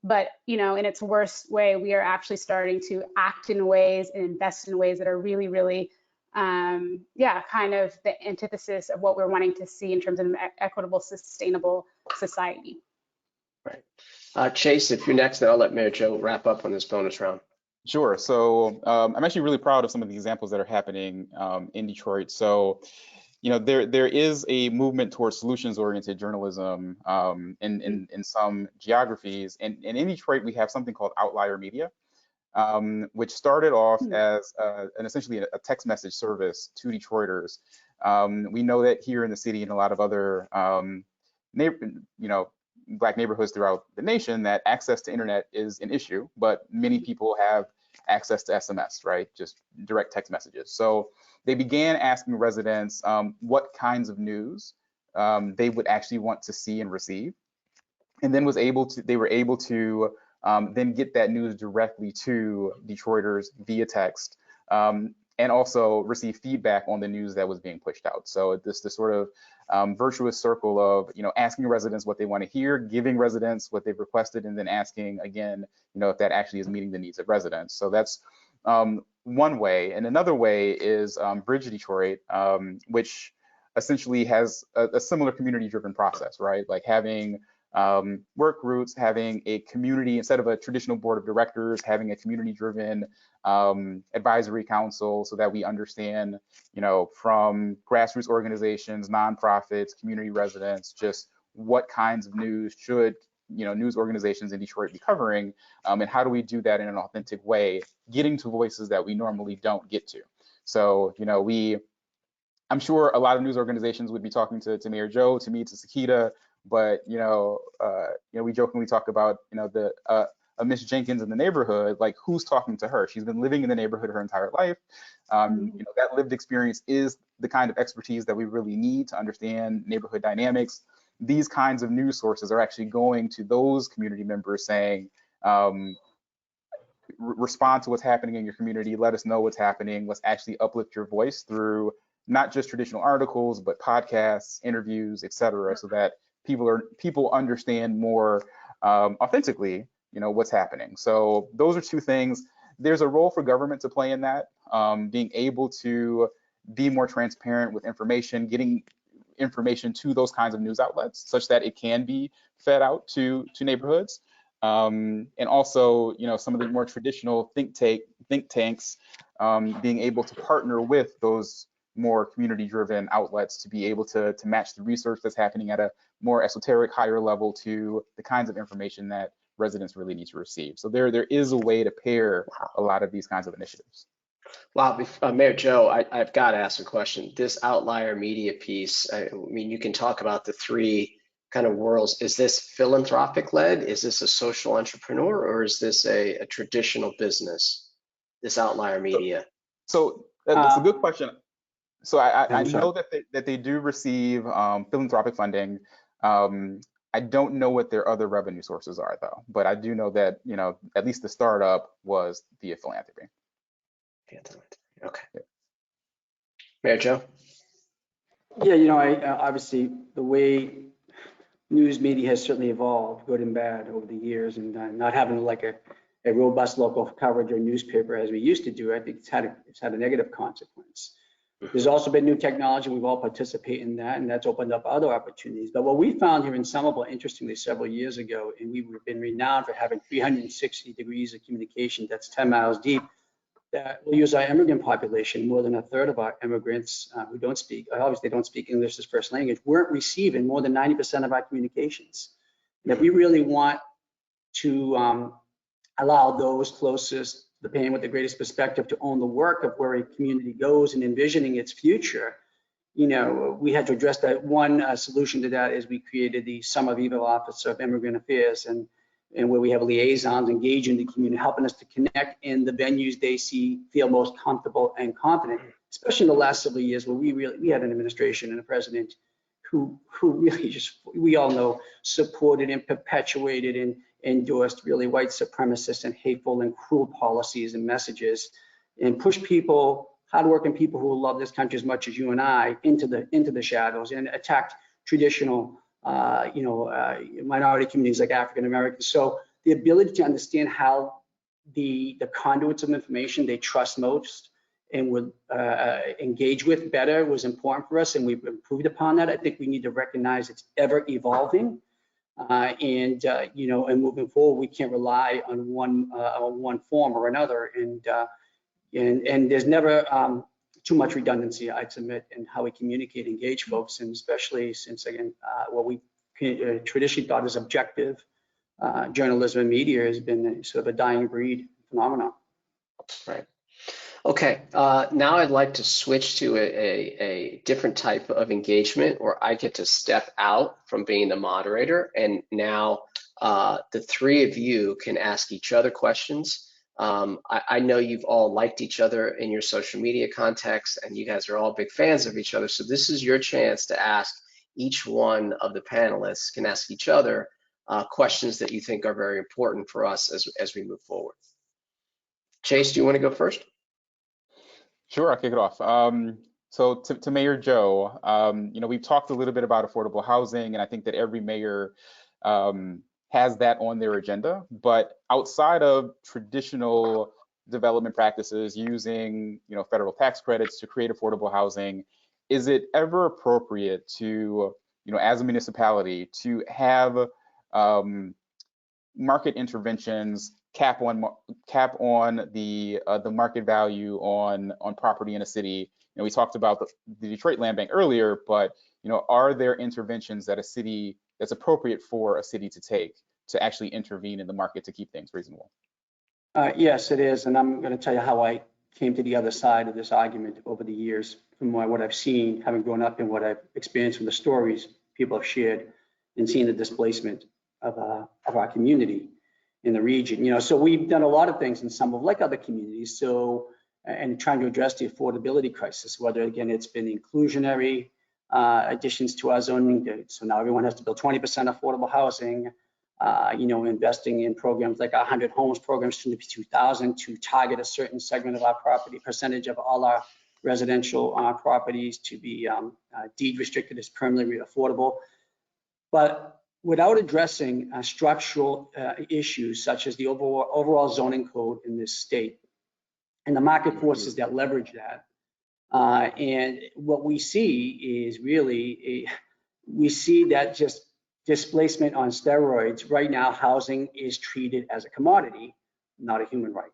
but, in its worst way, we are actually starting to act in ways and invest in ways that are really, really, kind of the antithesis of what we're wanting to see in terms of an equitable, sustainable society. Right. Chase, if you're next, then I'll let Mayor Joe wrap up on this bonus round. Sure. So I'm actually really proud of some of the examples that are happening in Detroit. So, there is a movement towards solutions-oriented journalism in some geographies. And in Detroit, we have something called Outlier Media, which started off as essentially a text message service to Detroiters. We know that here in the city and a lot of other Black neighborhoods throughout the nation, that access to internet is an issue, but many people have access to SMS, right? Just direct text messages. So they began asking residents what kinds of news they would actually want to see and receive, and then they were able to then get that news directly to Detroiters via text, and also receive feedback on the news that was being pushed out. So this sort of virtuous circle of, asking residents what they want to hear, giving residents what they've requested, and then asking again, if that actually is meeting the needs of residents. So that's one way. And another way is Bridge Detroit, which essentially has a similar community-driven process, right? Like having work groups, having a community, instead of a traditional board of directors, having a community-driven advisory council, so that we understand, from grassroots organizations, nonprofits, community residents, just what kinds of news should, news organizations in Detroit be covering, and how do we do that in an authentic way, getting to voices that we normally don't get to. So, I'm sure a lot of news organizations would be talking to Mayor Joe, to me, to Sakita, but we jokingly talk about a Miss Jenkins in the neighborhood, like who's talking to her? She's been living in the neighborhood her entire life. That lived experience is the kind of expertise that we really need to understand neighborhood dynamics. These kinds of news sources are actually going to those community members saying, respond to what's happening in your community, let us know what's happening, let's actually uplift your voice through not just traditional articles, but podcasts, interviews, et cetera, so that people understand more authentically, what's happening. So those are two things. There's a role for government to play in that, being able to be more transparent with information, getting information to those kinds of news outlets such that it can be fed out to neighborhoods. And also, some of the more traditional think tanks being able to partner with those more community-driven outlets to be able to match the research that's happening at a more esoteric, higher level to the kinds of information that residents really need to receive. So there is a way to pair a lot of these kinds of initiatives. Wow, Mayor Joe, I've got to ask a question. This outlier media piece, I mean, you can talk about the three kind of whirls. Is this philanthropic led? Is this a social entrepreneur, or is this a traditional business, this outlier media? So that's a good question. So I I'm sorry. know that they do receive philanthropic funding. I don't know what their other revenue sources are though, but I do know that, you know, at least the startup was via philanthropy. Okay. Yeah. Mayor Joe? Yeah, you know, obviously the way news media has certainly evolved, good and bad, over the years, and not having like a robust local coverage or newspaper as we used to do, I think it's had a negative consequence. There's also been new technology. We've all participated in that, and that's opened up other opportunities. But what we found here in Somerville, interestingly, several years ago, and we've been renowned for having 360 degrees of communication that's 10 miles deep, that we use our immigrant population. More than a third of our immigrants who don't speak, obviously don't speak English as first language, weren't receiving more than 90% of our communications. And if we really want to allow those closest to the pain with the greatest perspective to own the work of where a community goes and envisioning its future, you know, we had to address that. One solution to that is we created the Somerville Office of Immigrant Affairs, and where we have liaisons engaging the community, helping us to connect in the venues they feel most comfortable and confident, especially in the last several years where we had an administration and a president who really just, we all know, supported and perpetuated and endorsed really white supremacist and hateful and cruel policies and messages, and pushed people, hardworking people who love this country as much as you and I, into the shadows, and attacked traditional minority communities like African Americans. So the ability to understand how the conduits of information they trust most and would engage with better was important for us, and we've improved upon that. I think we need to recognize it's ever evolving, and moving forward, we can't rely on one form or another, and there's never too much redundancy, I'd submit, in how we communicate, engage folks, and especially since, again, what we traditionally thought is objective journalism and media has been sort of a dying breed phenomenon. Right. Okay. Now I'd like to switch to a different type of engagement where I get to step out from being the moderator, and now the three of you can ask each other questions. I know you've all liked each other in your social media context, and you guys are all big fans of each other. So this is your chance to ask each one of the panelists, can ask each other questions that you think are very important for us as we move forward. Chase, do you want to go first? Sure, I'll kick it off. So to Mayor Joe, we've talked a little bit about affordable housing, and I think that every mayor has that on their agenda. But outside of traditional development practices using, federal tax credits to create affordable housing, is it ever appropriate to, as a municipality, to have market interventions cap on the market value on property in a city? We talked about the Detroit Land Bank earlier, but are there interventions that that's appropriate for a city to take to actually intervene in the market to keep things reasonable? Yes, it is, and I'm going to tell you how I came to the other side of this argument over the years, from what I've seen, having grown up, and what I've experienced from the stories people have shared, and seeing the displacement of our community in the region. So we've done a lot of things in some of, like other communities, and trying to address the affordability crisis, whether, again, it's been inclusionary additions to our zoning. So now everyone has to build 20% affordable housing, investing in programs like our 100 homes programs to 2000 to target a certain segment of our property, percentage of all our residential properties to be deed restricted as permanently affordable. But without addressing structural issues such as the overall zoning code in this state and the market forces that leverage that, and what we see is really, we see that just displacement on steroids. Right now, housing is treated as a commodity, not a human right.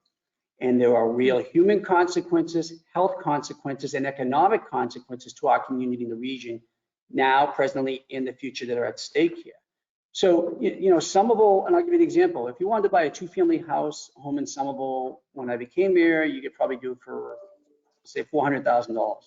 And there are real human consequences, health consequences, and economic consequences to our community in the region now, presently, in the future that are at stake here. So, Somerville, and I'll give you an example. If you wanted to buy a two-family home in Somerville when I became mayor, you could probably do it for, say, $400,000.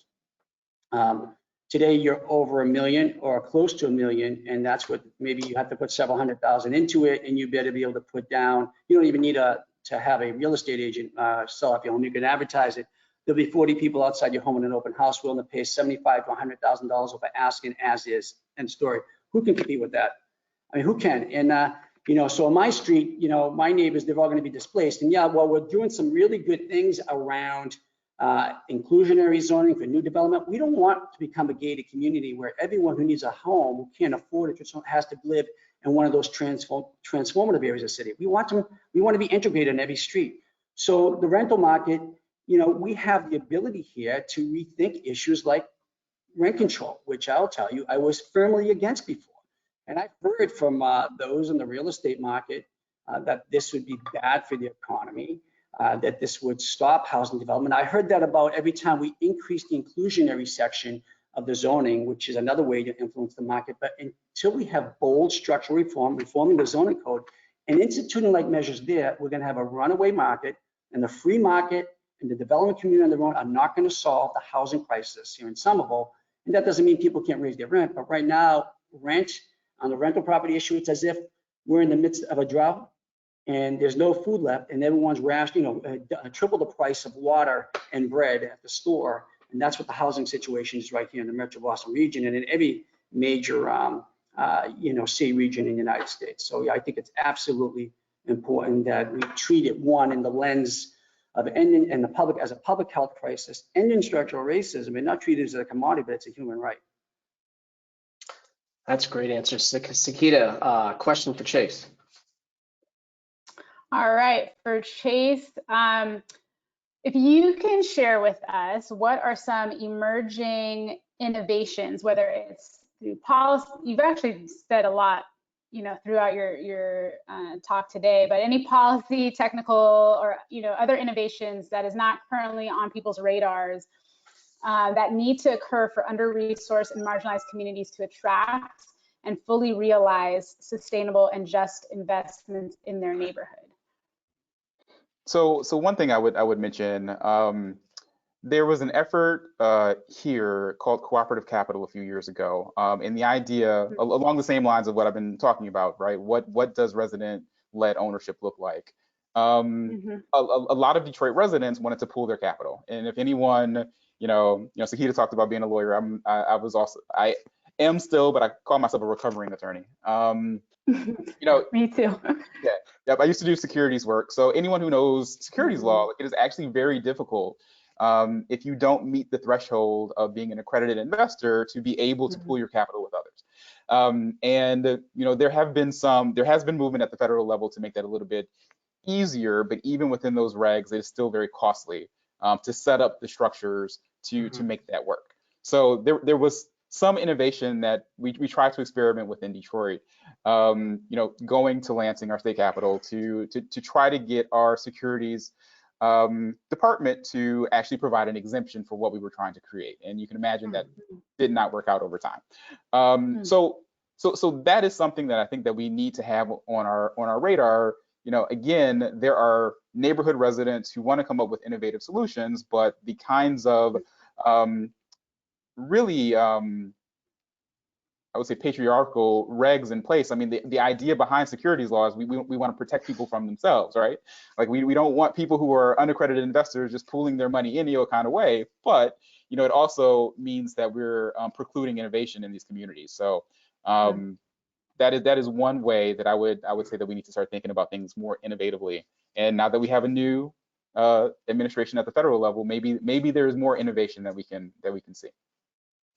Today, you're over $1 million or close to $1 million, and that's what maybe you have to put several $100,000 into it, and you better be able to put down. You don't even need to have a real estate agent sell off your home. You can advertise it. There'll be 40 people outside your home in an open house willing to pay $75,000 to $100,000 over asking as is. End story. Who can compete with that? I mean, who can? And you know, so on my street, you know, my neighbors, they're all going to be displaced. And yeah, well, we're doing some really good things around inclusionary zoning for new development. We don't want to become a gated community where everyone who needs a home, who can't afford it, has to live in one of those transformative areas of the city. We want to be integrated in every street. So the rental market, you know, we have the ability here to rethink issues like rent control, which I'll tell you, I was firmly against before. And I've heard from those in the real estate market that this would be bad for the economy, that this would stop housing development. I heard that about every time we increase the inclusionary section of the zoning, which is another way to influence the market. But until we have bold structural reform, reforming the zoning code, and instituting like measures there, we're going to have a runaway market, and the free market and the development community on their own are not going to solve the housing crisis here in Somerville. And that doesn't mean people can't raise their rent, but right now, rent on the rental property issue, it's as if we're in the midst of a drought and there's no food left, and everyone's rationing, you know, triple the price of water and bread at the store. And that's what the housing situation is right here in the Metro Boston region and in every major, you know, city region in the United States. So yeah, I think it's absolutely important that we treat it, one, in the lens of ending and the public as a public health crisis, ending structural racism, and not treat it as a commodity, but it's a human right. That's a great answer. Sakita, question for Chase. All right, for Chase, if you can share with us, what are some emerging innovations, whether it's through policy? You've actually said a lot, you know, throughout your talk today, but any policy, technical, or, you know, other innovations that is not currently on people's radars that need to occur for under-resourced and marginalized communities to attract and fully realize sustainable and just investments in their neighborhood? So one thing I would mention, there was an effort here called cooperative capital a few years ago, and the idea along the same lines of what I've been talking about, right? What does resident-led ownership look like? A lot of Detroit residents wanted to pool their capital, and if anyone, you know, Sakita talked about being a lawyer. I am still, but I call myself a recovering attorney. You know, Me too. Yeah, yep. I used to do securities work. So anyone who knows securities law, it is actually very difficult if you don't meet the threshold of being an accredited investor to be able to pool your capital with others. And you know, there has been movement at the federal level to make that a little bit easier, but even within those regs, it is still very costly to set up the structures to make that work. So there was some innovation that we tried to experiment with in Detroit, you know, going to Lansing, our state capital, to try to get our securities department to actually provide an exemption for what we were trying to create. And you can imagine that did not work out over time. So that is something that I think that we need to have on our radar. You know, again, there are neighborhood residents who want to come up with innovative solutions, but the kinds of really, I would say, patriarchal regs in place. I mean, the idea behind securities laws, we want to protect people from themselves, right? Like we don't want people who are unaccredited investors just pooling their money any kind of way. But you know, it also means that we're precluding innovation in these communities. So that is one way that I would say that we need to start thinking about things more innovatively. And now that we have a new administration at the federal level, maybe there is more innovation that we can see.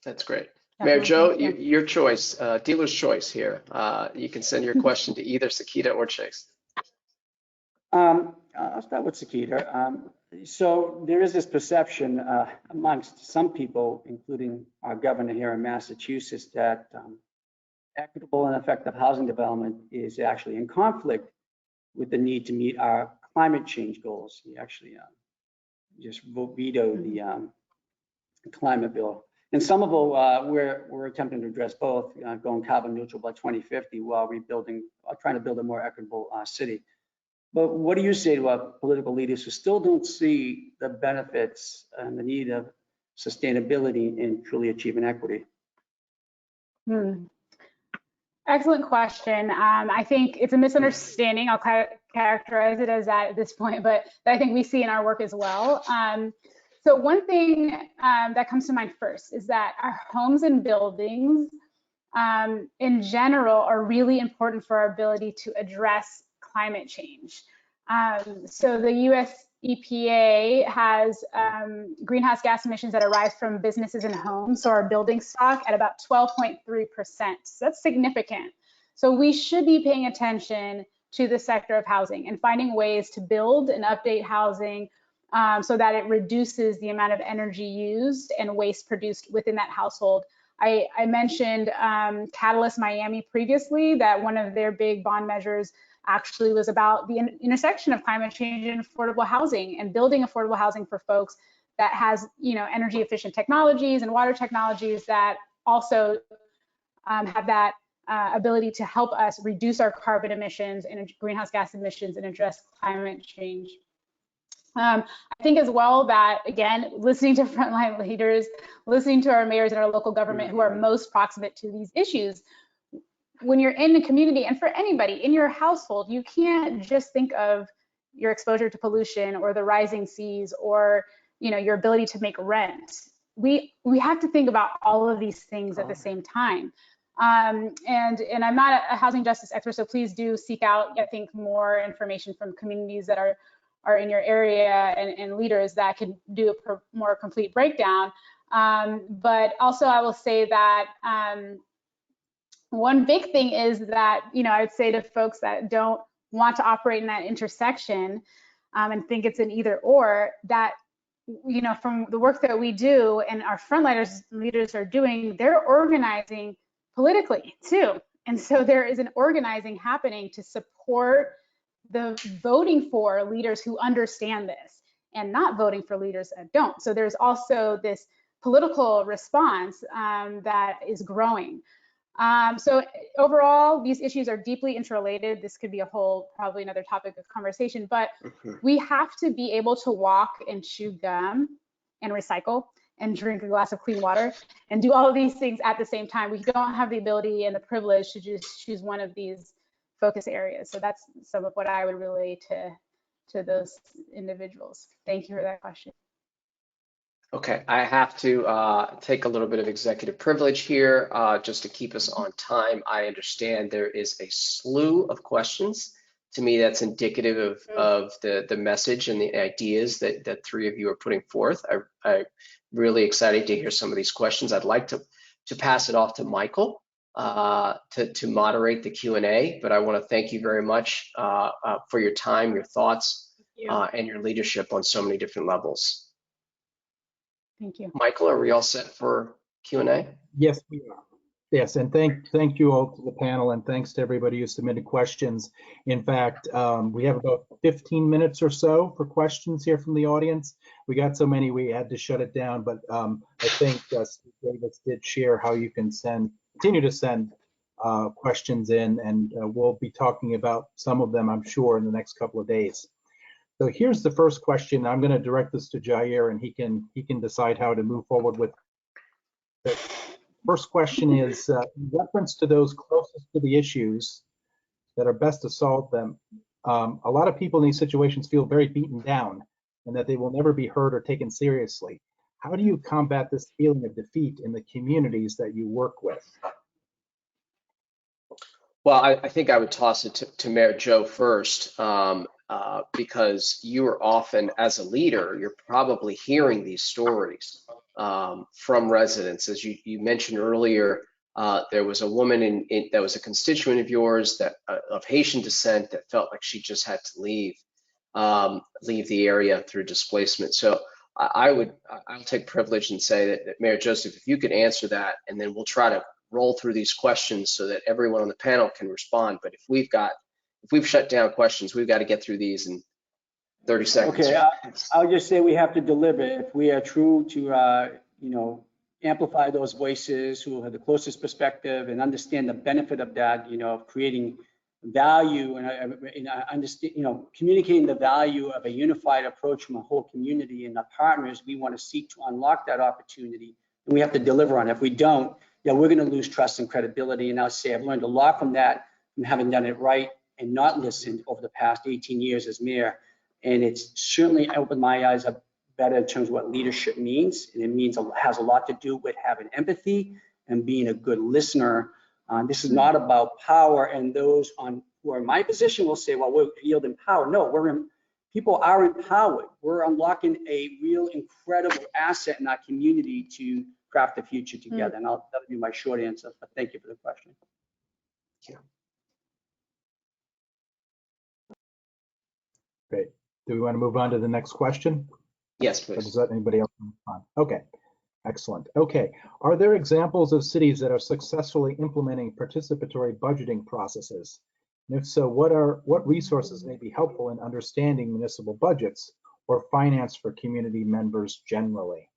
That's great. Mayor Joe, your choice, dealer's choice here. You can send your question to either Sakita or Chase. I'll start with Sakita. So there is this perception amongst some people, including our governor here in Massachusetts, that equitable and effective housing development is actually in conflict with the need to meet our climate change goals. He actually just vetoed the climate bill. In Somerville, we're attempting to address both, going carbon neutral by 2050 while trying to build a more equitable city. But what do you say to our political leaders who still don't see the benefits and the need of sustainability and truly achieving equity? Excellent question. I think it's a misunderstanding. I'll characterize it as that at this point, but I think we see in our work as well. So one thing that comes to mind first is that our homes and buildings in general are really important for our ability to address climate change. So the US EPA has greenhouse gas emissions that arise from businesses and homes, so our building stock at about 12.3%. So that's significant. So we should be paying attention to the sector of housing and finding ways to build and update housing so that it reduces the amount of energy used and waste produced within that household. I mentioned Catalyst Miami previously, that one of their big bond measures actually was about the intersection of climate change and affordable housing, and building affordable housing for folks that has, energy efficient technologies and water technologies that also have that ability to help us reduce our carbon emissions and greenhouse gas emissions and address climate change. I think as well that, again, listening to frontline leaders, listening to our mayors and our local government who are most proximate to these issues, when you're in the community, and for anybody in your household, you can't just think of your exposure to pollution or the rising seas or your ability to make rent. We have to think about all of these things at the same time. And I'm not a housing justice expert, so please do seek out, I think, more information from communities that are in your area and leaders that can do a more complete breakdown. But also I will say that one big thing is that, I would say to folks that don't want to operate in that intersection and think it's an either or, that, from the work that we do and our frontline leaders are doing, they're organizing politically too. And so there is an organizing happening to support the voting for leaders who understand this and not voting for leaders that don't. So there's also this political response that is growing. So overall, these issues are deeply interrelated. This could be a whole, probably another topic of conversation, but we have to be able to walk and chew gum and recycle and drink a glass of clean water and do all of these things at the same time. We don't have the ability and the privilege to just choose one of these focus areas. So that's some of what I would relate to those individuals. Thank you for that question. Okay, I have to take a little bit of executive privilege here just to keep us on time. I understand there is a slew of questions. To me, that's indicative of the message and the ideas that three of you are putting forth. I'm really excited to hear some of these questions. I'd like to pass it off to Michael to moderate the Q&A, but I want to thank you very much for your time, your thoughts, and your leadership on so many different levels. Thank you. Michael, are we all set for Q&A? Yes, we are. Yes, and thank you all to the panel, and thanks to everybody who submitted questions. In fact, we have about 15 minutes or so for questions here from the audience. We got so many we had to shut it down, but I think Steve Davis did share how you can continue to send questions in, and we'll be talking about some of them, I'm sure, in the next couple of days. So here's the first question. I'm going to direct this to Jair, and he can decide how to move forward with it. First question is, in reference to those closest to the issues that are best to solve them, a lot of people in these situations feel very beaten down and that they will never be heard or taken seriously. How do you combat this feeling of defeat in the communities that you work with? Well, I think I would toss it to Mayor Joe first, because you are often, as a leader, you're probably hearing these stories from residents. As you mentioned earlier, there was a woman that was a constituent of yours that of Haitian descent that felt like she just had to leave the area through displacement. So I'll take privilege and say that Mayor Joseph, if you could answer that, and then we'll try to roll through these questions so that everyone on the panel can respond. But if we've shut down questions, we've got to get through these in 30 seconds. Okay, I'll just say we have to deliver. If we are true to, amplify those voices who have the closest perspective and understand the benefit of that, of creating value and understand, communicating the value of a unified approach from a whole community and the partners, we want to seek to unlock that opportunity, and we have to deliver on it. If we don't, we're going to lose trust and credibility. And I'll say I've learned a lot from that, from having done it right and not listened over the past 18 years as mayor. And it's certainly opened my eyes up better in terms of what leadership means. And it means has a lot to do with having empathy and being a good listener. This is not about power, and those who are in my position will say, well, we're yielding power. No, people are empowered. We're unlocking a real incredible asset in our community to craft the future together. And that'll be my short answer, but thank you for the question. Yeah. Great. Do we want to move on to the next question? Yes, Or please. does that anybody else want to respond? Okay, excellent. Okay, are there examples of cities that are successfully implementing participatory budgeting processes? And if so, what resources may be helpful in understanding municipal budgets or finance for community members generally?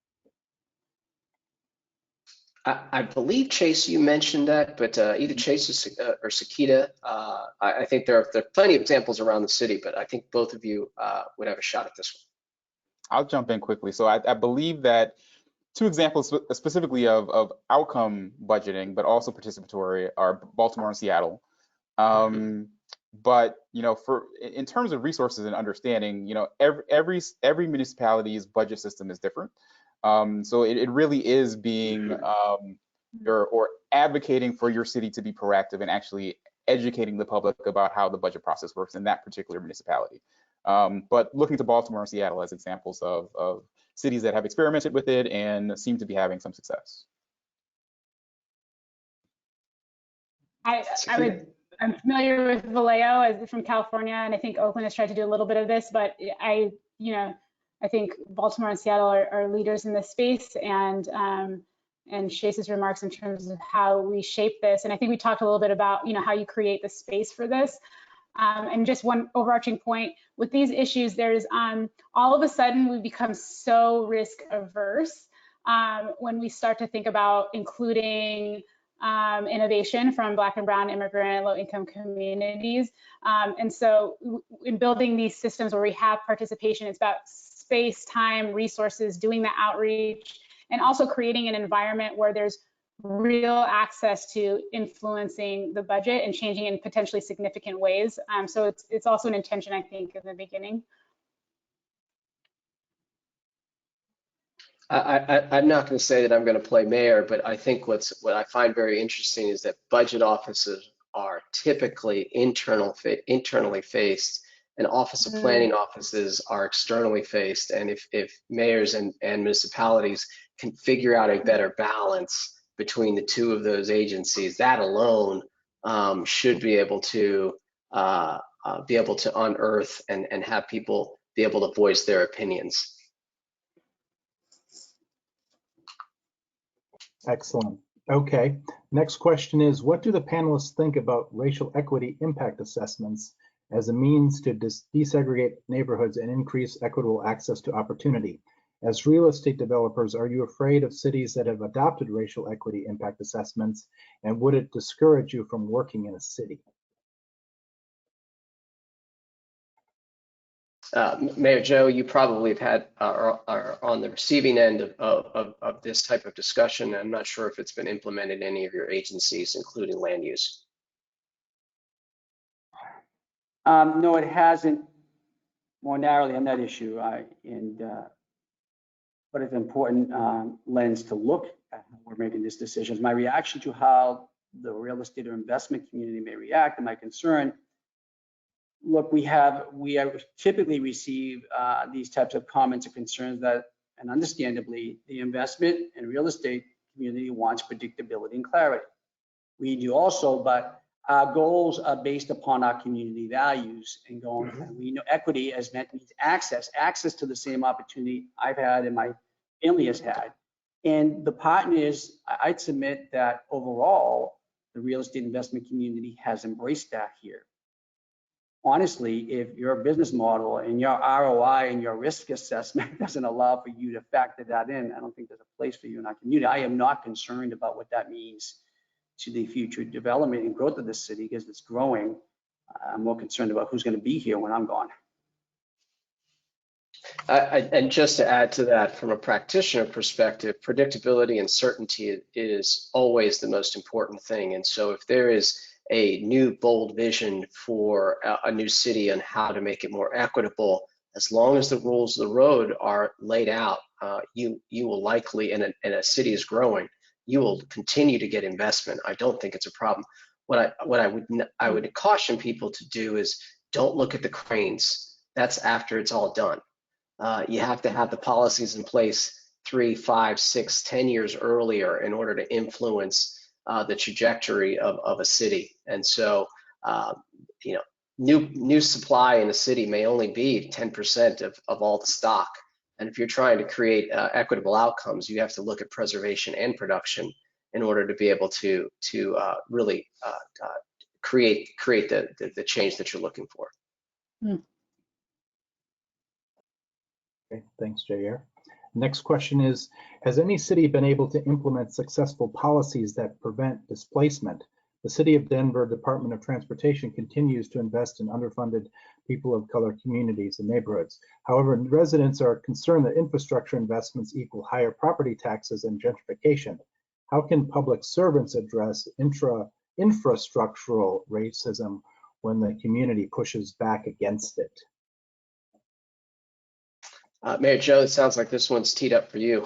I believe, Chase, you mentioned that, but either Chase or Sakita, I think there are plenty of examples around the city, but I think both of you would have a shot at this one. I'll jump in quickly. So I believe that two examples specifically of outcome budgeting, but also participatory, are Baltimore and Seattle. But in terms of resources and understanding, every municipality's budget system is different. So it really is being or advocating for your city to be proactive and actually educating the public about how the budget process works in that particular municipality. But looking to Baltimore and Seattle as examples of cities that have experimented with it and seem to be having some success. I'm familiar with Vallejo from California, and I think Oakland has tried to do a little bit of this, but I think Baltimore and Seattle are leaders in this space, and Chase's remarks in terms of how we shape this. And I think we talked a little bit about, how you create the space for this. And just one overarching point with these issues, there's all of a sudden we become so risk averse when we start to think about including innovation from Black and Brown immigrant low-income communities. And so in building these systems where we have participation, it's about space, time, resources, doing the outreach, and also creating an environment where there's real access to influencing the budget and changing in potentially significant ways. So it's also an intention, I think, in the beginning. I'm not going to say that I'm going to play mayor, but I think what I find very interesting is that budget offices are typically internally faced, and office of planning offices are externally faced. And if mayors and municipalities can figure out a better balance between the two of those agencies, that alone should be able to unearth and have people be able to voice their opinions. Excellent. Okay. Next question is, what do the panelists think about racial equity impact assessments as a means to desegregate neighborhoods and increase equitable access to opportunity? As real estate developers, are you afraid of cities that have adopted racial equity impact assessments, and would it discourage you from working in a city? Mayor Joe, you probably have had are on the receiving end of this type of discussion. I'm not sure if it's been implemented in any of your agencies, including land use. No, it hasn't. More narrowly on that issue, but it's an important lens to look at when we're making these decisions. My reaction to how the real estate or investment community may react, and my concern. Look, we typically receive these types of comments and concerns that, and understandably, the investment and real estate community wants predictability and clarity. We do also, but our goals are based upon our community values and going. And we know equity as means access to the same opportunity I've had and my family has had. And the partners, I'd submit that overall, the real estate investment community has embraced that here. Honestly, if your business model and your ROI and your risk assessment doesn't allow for you to factor that in, I don't think there's a place for you in our community. I am not concerned about what that means to the future development and growth of the city, because it's growing. I'm more concerned about who's going to be here when I'm gone. And just to add to that, from a practitioner perspective, predictability and certainty is always the most important thing. And so if there is a new bold vision for a new city on how to make it more equitable, as long as the rules of the road are laid out, you will likely, and a city is growing, you will continue to get investment. I don't think it's a problem. What I would caution people to do is don't look at the cranes. That's after it's all done. You have to have the policies in place 3, 5, 6, 10 years earlier in order to influence the trajectory of a city. And so, new supply in a city may only be 10% of all the stock. And if you're trying to create equitable outcomes, you have to look at preservation and production in order to be able to really create the change that you're looking for. Okay, thanks, Jair. Next question is, has any city been able to implement successful policies that prevent displacement? The City of Denver Department of Transportation continues to invest in underfunded people of color communities and neighborhoods. However, residents are concerned that infrastructure investments equal higher property taxes and gentrification. How can public servants address infrastructural racism when the community pushes back against it? Mayor Joe, it sounds like this one's teed up for you.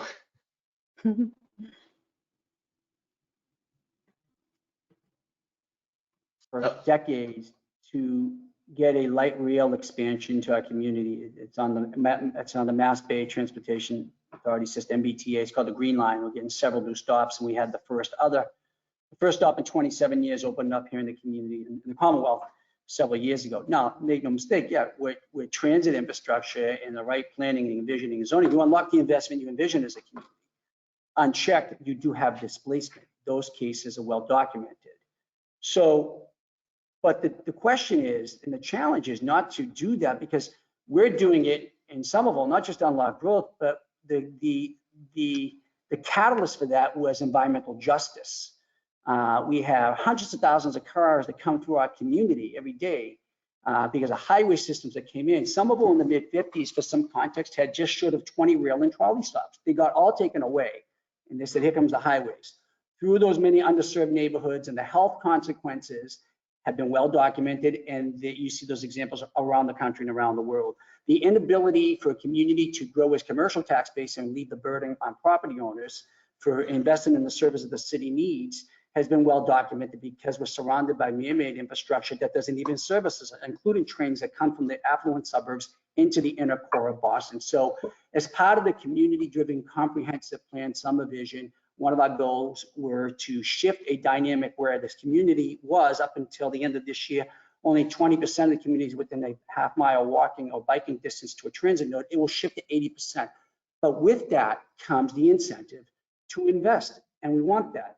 For decades to get a light rail expansion to our community. It's on the Mass Bay Transportation Authority system, MBTA. It's called the Green Line. We're getting several new stops, and we had the first stop in 27 years opened up here in the community in the Commonwealth several years ago. Now, make no mistake, yeah, with transit infrastructure and the right planning and envisioning and zoning, you unlock the investment you envision as a community. Unchecked, you do have displacement. Those cases are well documented. So, but the question is, and the challenge is not to do that, because we're doing it in Somerville, not just unlock growth, but the catalyst for that was environmental justice. We have hundreds of thousands of cars that come through our community every day because of highway systems that came in. Somerville in the mid-50s, for some context, had just short of 20 rail and trolley stops. They got all taken away, and they said, here comes the highways. Through those many underserved neighborhoods, and the health consequences have been well documented, and you see those examples around the country and around the world. The inability for a community to grow its commercial tax base and leave the burden on property owners for investing in the service that the city needs has been well documented, because we're surrounded by man-made infrastructure that doesn't even service us, including trains that come from the affluent suburbs into the inner core of Boston. So as part of the community-driven comprehensive plan Summer Vision, one of our goals were to shift a dynamic where this community was, up until the end of this year, only 20% of the communities within a half-mile walking or biking distance to a transit node. It will shift to 80%. But with that comes the incentive to invest, and we want that.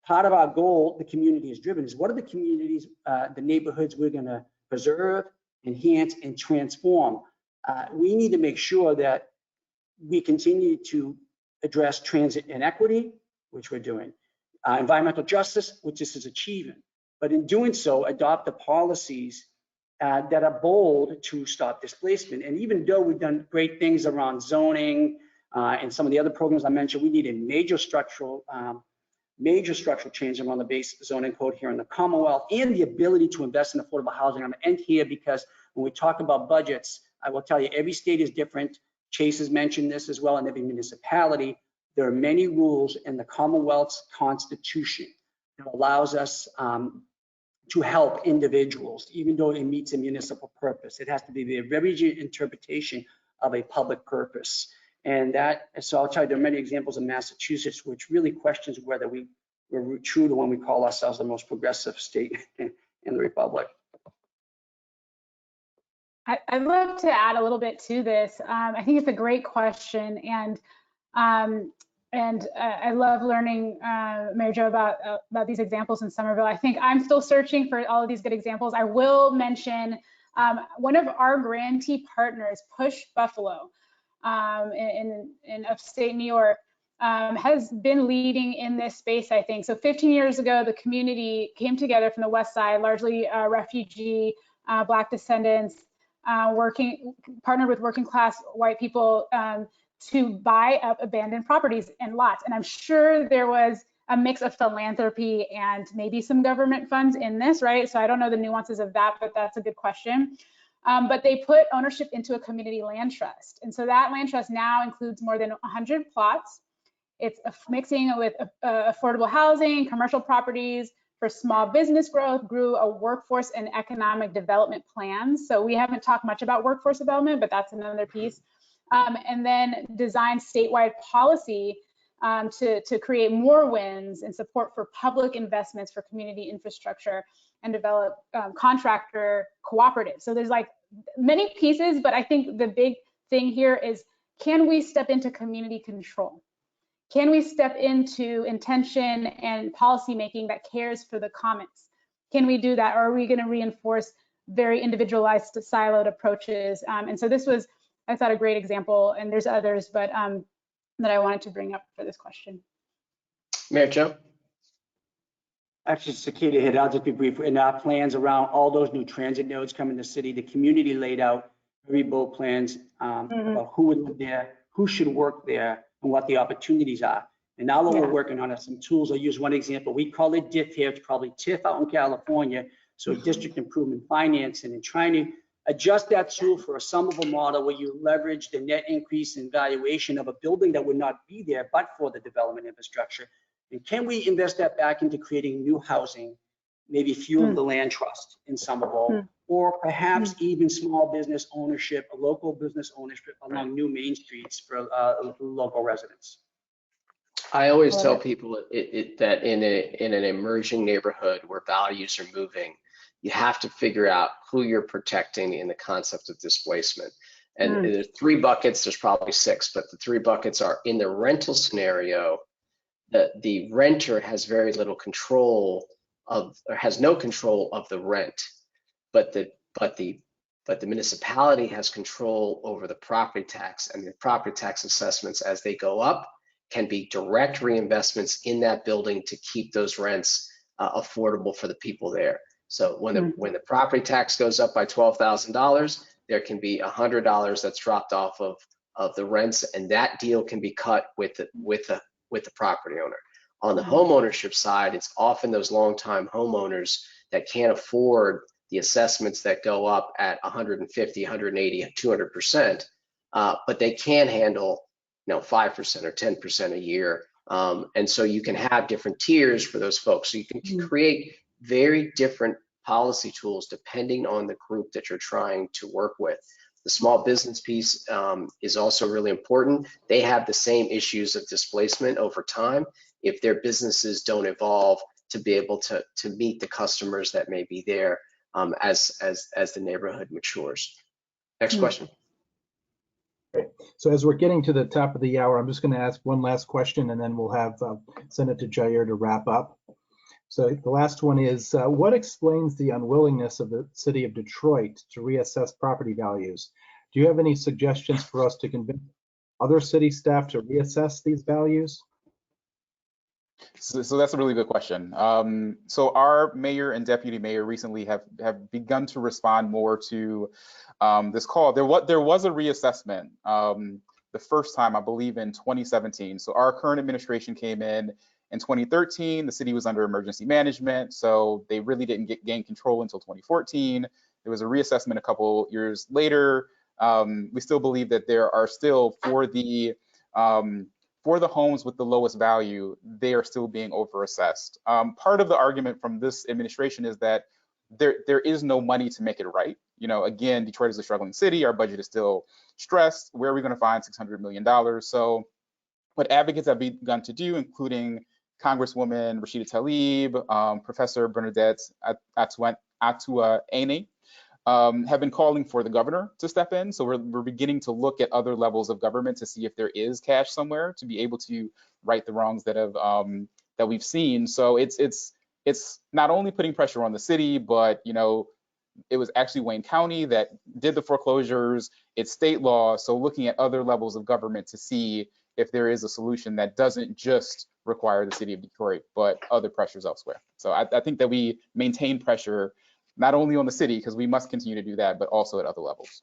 Part of our goal, the community is driven, is what are the communities, the neighborhoods we're going to preserve, enhance, and transform. We need to make sure that we continue to address transit inequity, which we're doing, environmental justice, which this is achieving, but in doing so, adopt the policies that are bold to stop displacement. And even though we've done great things around zoning and some of the other programs I mentioned, we need a major structural change around the base zoning code here in the Commonwealth, and the ability to invest in affordable housing. I'm going to end here, because when we talk about budgets, I will tell you every state is different. Chase has mentioned this as well, in every municipality. There are many rules in the Commonwealth's Constitution that allows us to help individuals, even though it meets a municipal purpose. It has to be the very interpretation of a public purpose. And that, so I'll tell you, there are many examples in Massachusetts which really questions whether we're true to when we call ourselves the most progressive state in the Republic. I'd love to add a little bit to this. I think it's a great question, and I love learning, Mayor Joe, about these examples in Somerville. I think I'm still searching for all of these good examples. I will mention one of our grantee partners, Push Buffalo, in upstate New York. has been leading in this space, I think. So 15 years ago, the community came together from the West Side, largely refugee, Black descendants, partnered with working class white people to buy up abandoned properties and lots. And I'm sure there was a mix of philanthropy and maybe some government funds in this, right? So I don't know the nuances of that, but that's a good question. But they put ownership into a community land trust. And so that land trust now includes more than 100 plots. It's mixing with affordable housing, commercial properties for small business growth, grew a workforce and economic development plan. So we haven't talked much about workforce development, but that's another piece. And then design statewide policy to create more wins and support for public investments for community infrastructure and develop contractor cooperatives. So there's like many pieces, but I think the big thing here is, can we step into community control? Can we step into intention and policymaking that cares for the comments? Can we do that, or are we going to reinforce very individualized, siloed approaches? And so this was, I thought, a great example, and there's others, but that I wanted to bring up for this question. Mayor Joe? Actually, Sakita hit, I'll just be brief. In our plans around all those new transit nodes coming to the city, the community laid out very bold plans about who would live there, who should work there, and what the opportunities are. And now that we're working on some tools, I'll use one example. We call it DIF here, it's probably TIF out in California, so District Improvement Financing, and trying to adjust that tool for a summable model where you leverage the net increase in valuation of a building that would not be there but for the development infrastructure. And can we invest that back into creating new housing, maybe fuel the land trust in summable, or perhaps even small business ownership, local business ownership along new main streets for local residents? I always tell people that in an emerging neighborhood where values are moving, you have to figure out who you're protecting in the concept of displacement. And there's 3 buckets, there's probably 6, but the 3 buckets are: in the rental scenario, the renter has very little control of, or has no control of the rent, but the municipality has control over the property tax, and the property tax assessments as they go up can be direct reinvestments in that building to keep those rents affordable for the people there. So when the property tax goes up by $12,000, there can be $100 that's dropped off of the rents, and that deal can be cut with the property owner. On the home ownership side, it's often those longtime homeowners that can't afford the assessments that go up at 150, 180, 200%, but they can handle 5% or 10% a year. And so you can have different tiers for those folks. So you can create very different policy tools depending on the group that you're trying to work with. The small business piece is also really important. They have the same issues of displacement over time if their businesses don't evolve to be able to meet the customers that may be there as the neighborhood matures. Next question. Great. So as we're getting to the top of the hour, I'm just going to ask one last question, and then we'll have send it to Jair to wrap up. So the last one is, what explains the unwillingness of the city of Detroit to reassess property values? Do you have any suggestions for us to convince other city staff to reassess these values? So that's a really good question. So our mayor and deputy mayor recently have begun to respond more to this call. There was a reassessment the first time, I believe, in 2017. So our current administration came in 2013. The city was under emergency management, so they really didn't gain control until 2014. There was a reassessment a couple years later. We still believe that there are still, for the homes with the lowest value, they are still being overassessed. Part of the argument from this administration is that there is no money to make it right. Again, Detroit is a struggling city. Our budget is still stressed. Where are we going to find $600 million? So what advocates have begun to do, including Congresswoman Rashida Tlaib, Professor Bernadette Atuaene, have been calling for the governor to step in. So we're beginning to look at other levels of government to see if there is cash somewhere to be able to right the wrongs that we've seen. So it's not only putting pressure on the city, but it was actually Wayne County that did the foreclosures. It's state law. So looking at other levels of government to see if there is a solution that doesn't just require the city of Detroit, but other pressures elsewhere. So I think that we maintain pressure not only on the city, because we must continue to do that, but also at other levels.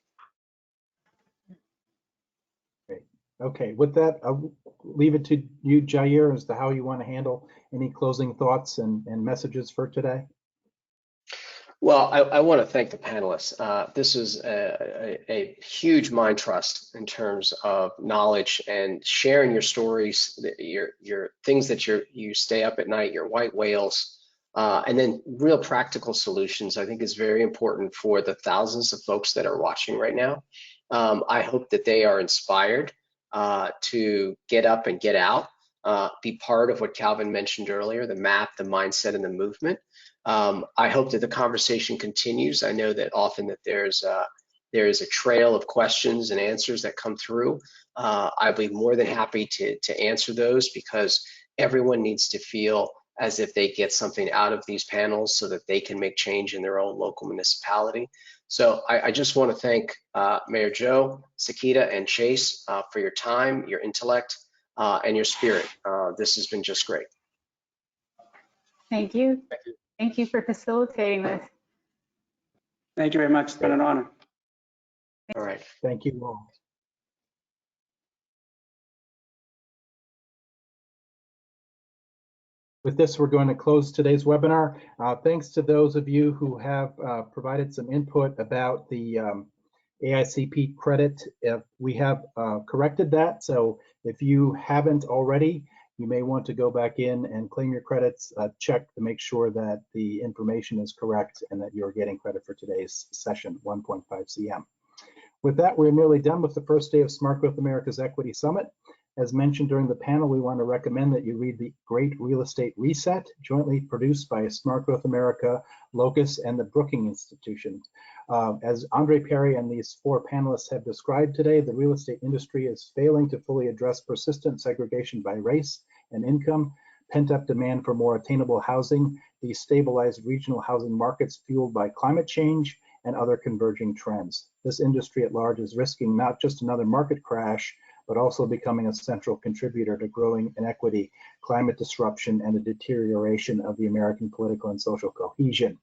Okay, with that, I'll leave it to you, Jair, as to how you want to handle any closing thoughts and messages for today. Well, I want to thank the panelists. This is a huge mind trust in terms of knowledge and sharing your stories, your things that you stay up at night, your white whales, and then real practical solutions. I think is very important for the thousands of folks that are watching right now. I hope that they are inspired to get up and get out, be part of what Calvin mentioned earlier, the map, the mindset, and the movement. I hope that the conversation continues. I know that often that there is a trail of questions and answers that come through. I'll be more than happy to answer those, because everyone needs to feel as if they get something out of these panels so that they can make change in their own local municipality. So I just want to thank Mayor Joe, Sakita, and Chase for your time, your intellect, and your spirit. This has been just great. Thank you. Thank you for facilitating this. Thank you very much. It's been an honor. All right. Thank you all. With this, we're going to close today's webinar. Thanks to those of you who have provided some input about the AICP credit. We have corrected that, so if you haven't already, you may want to go back in and claim your credits, check to make sure that the information is correct and that you're getting credit for today's session, 1.5 CM. With that, we're nearly done with the first day of Smart Growth America's Equity Summit. As mentioned during the panel, we want to recommend that you read The Great Real Estate Reset, jointly produced by Smart Growth America, Locus, and the Brookings Institution. As Andre Perry and these four panelists have described today, the real estate industry is failing to fully address persistent segregation by race and income, pent-up demand for more attainable housing, destabilized regional housing markets fueled by climate change, and other converging trends. This industry at large is risking not just another market crash, but also becoming a central contributor to growing inequity, climate disruption, and the deterioration of the American political and social cohesion.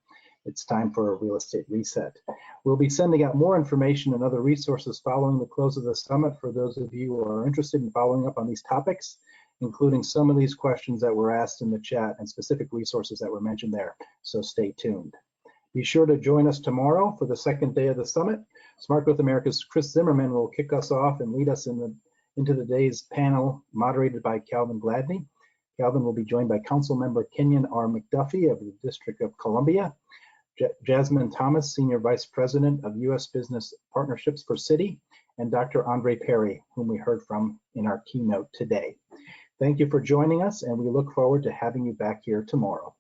It's time for a real estate reset. We'll be sending out more information and other resources following the close of the summit for those of you who are interested in following up on these topics, including some of these questions that were asked in the chat and specific resources that were mentioned there. So stay tuned. Be sure to join us tomorrow for the second day of the summit. Smart Growth America's Chris Zimmerman will kick us off and lead us into the day's panel moderated by Calvin Gladney. Calvin will be joined by Council Member Kenyon R. McDuffie of the District of Columbia, Jasmine Thomas, Senior Vice President of U.S. Business Partnerships for Citi, and Dr. Andre Perry, whom we heard from in our keynote today. Thank you for joining us, and we look forward to having you back here tomorrow.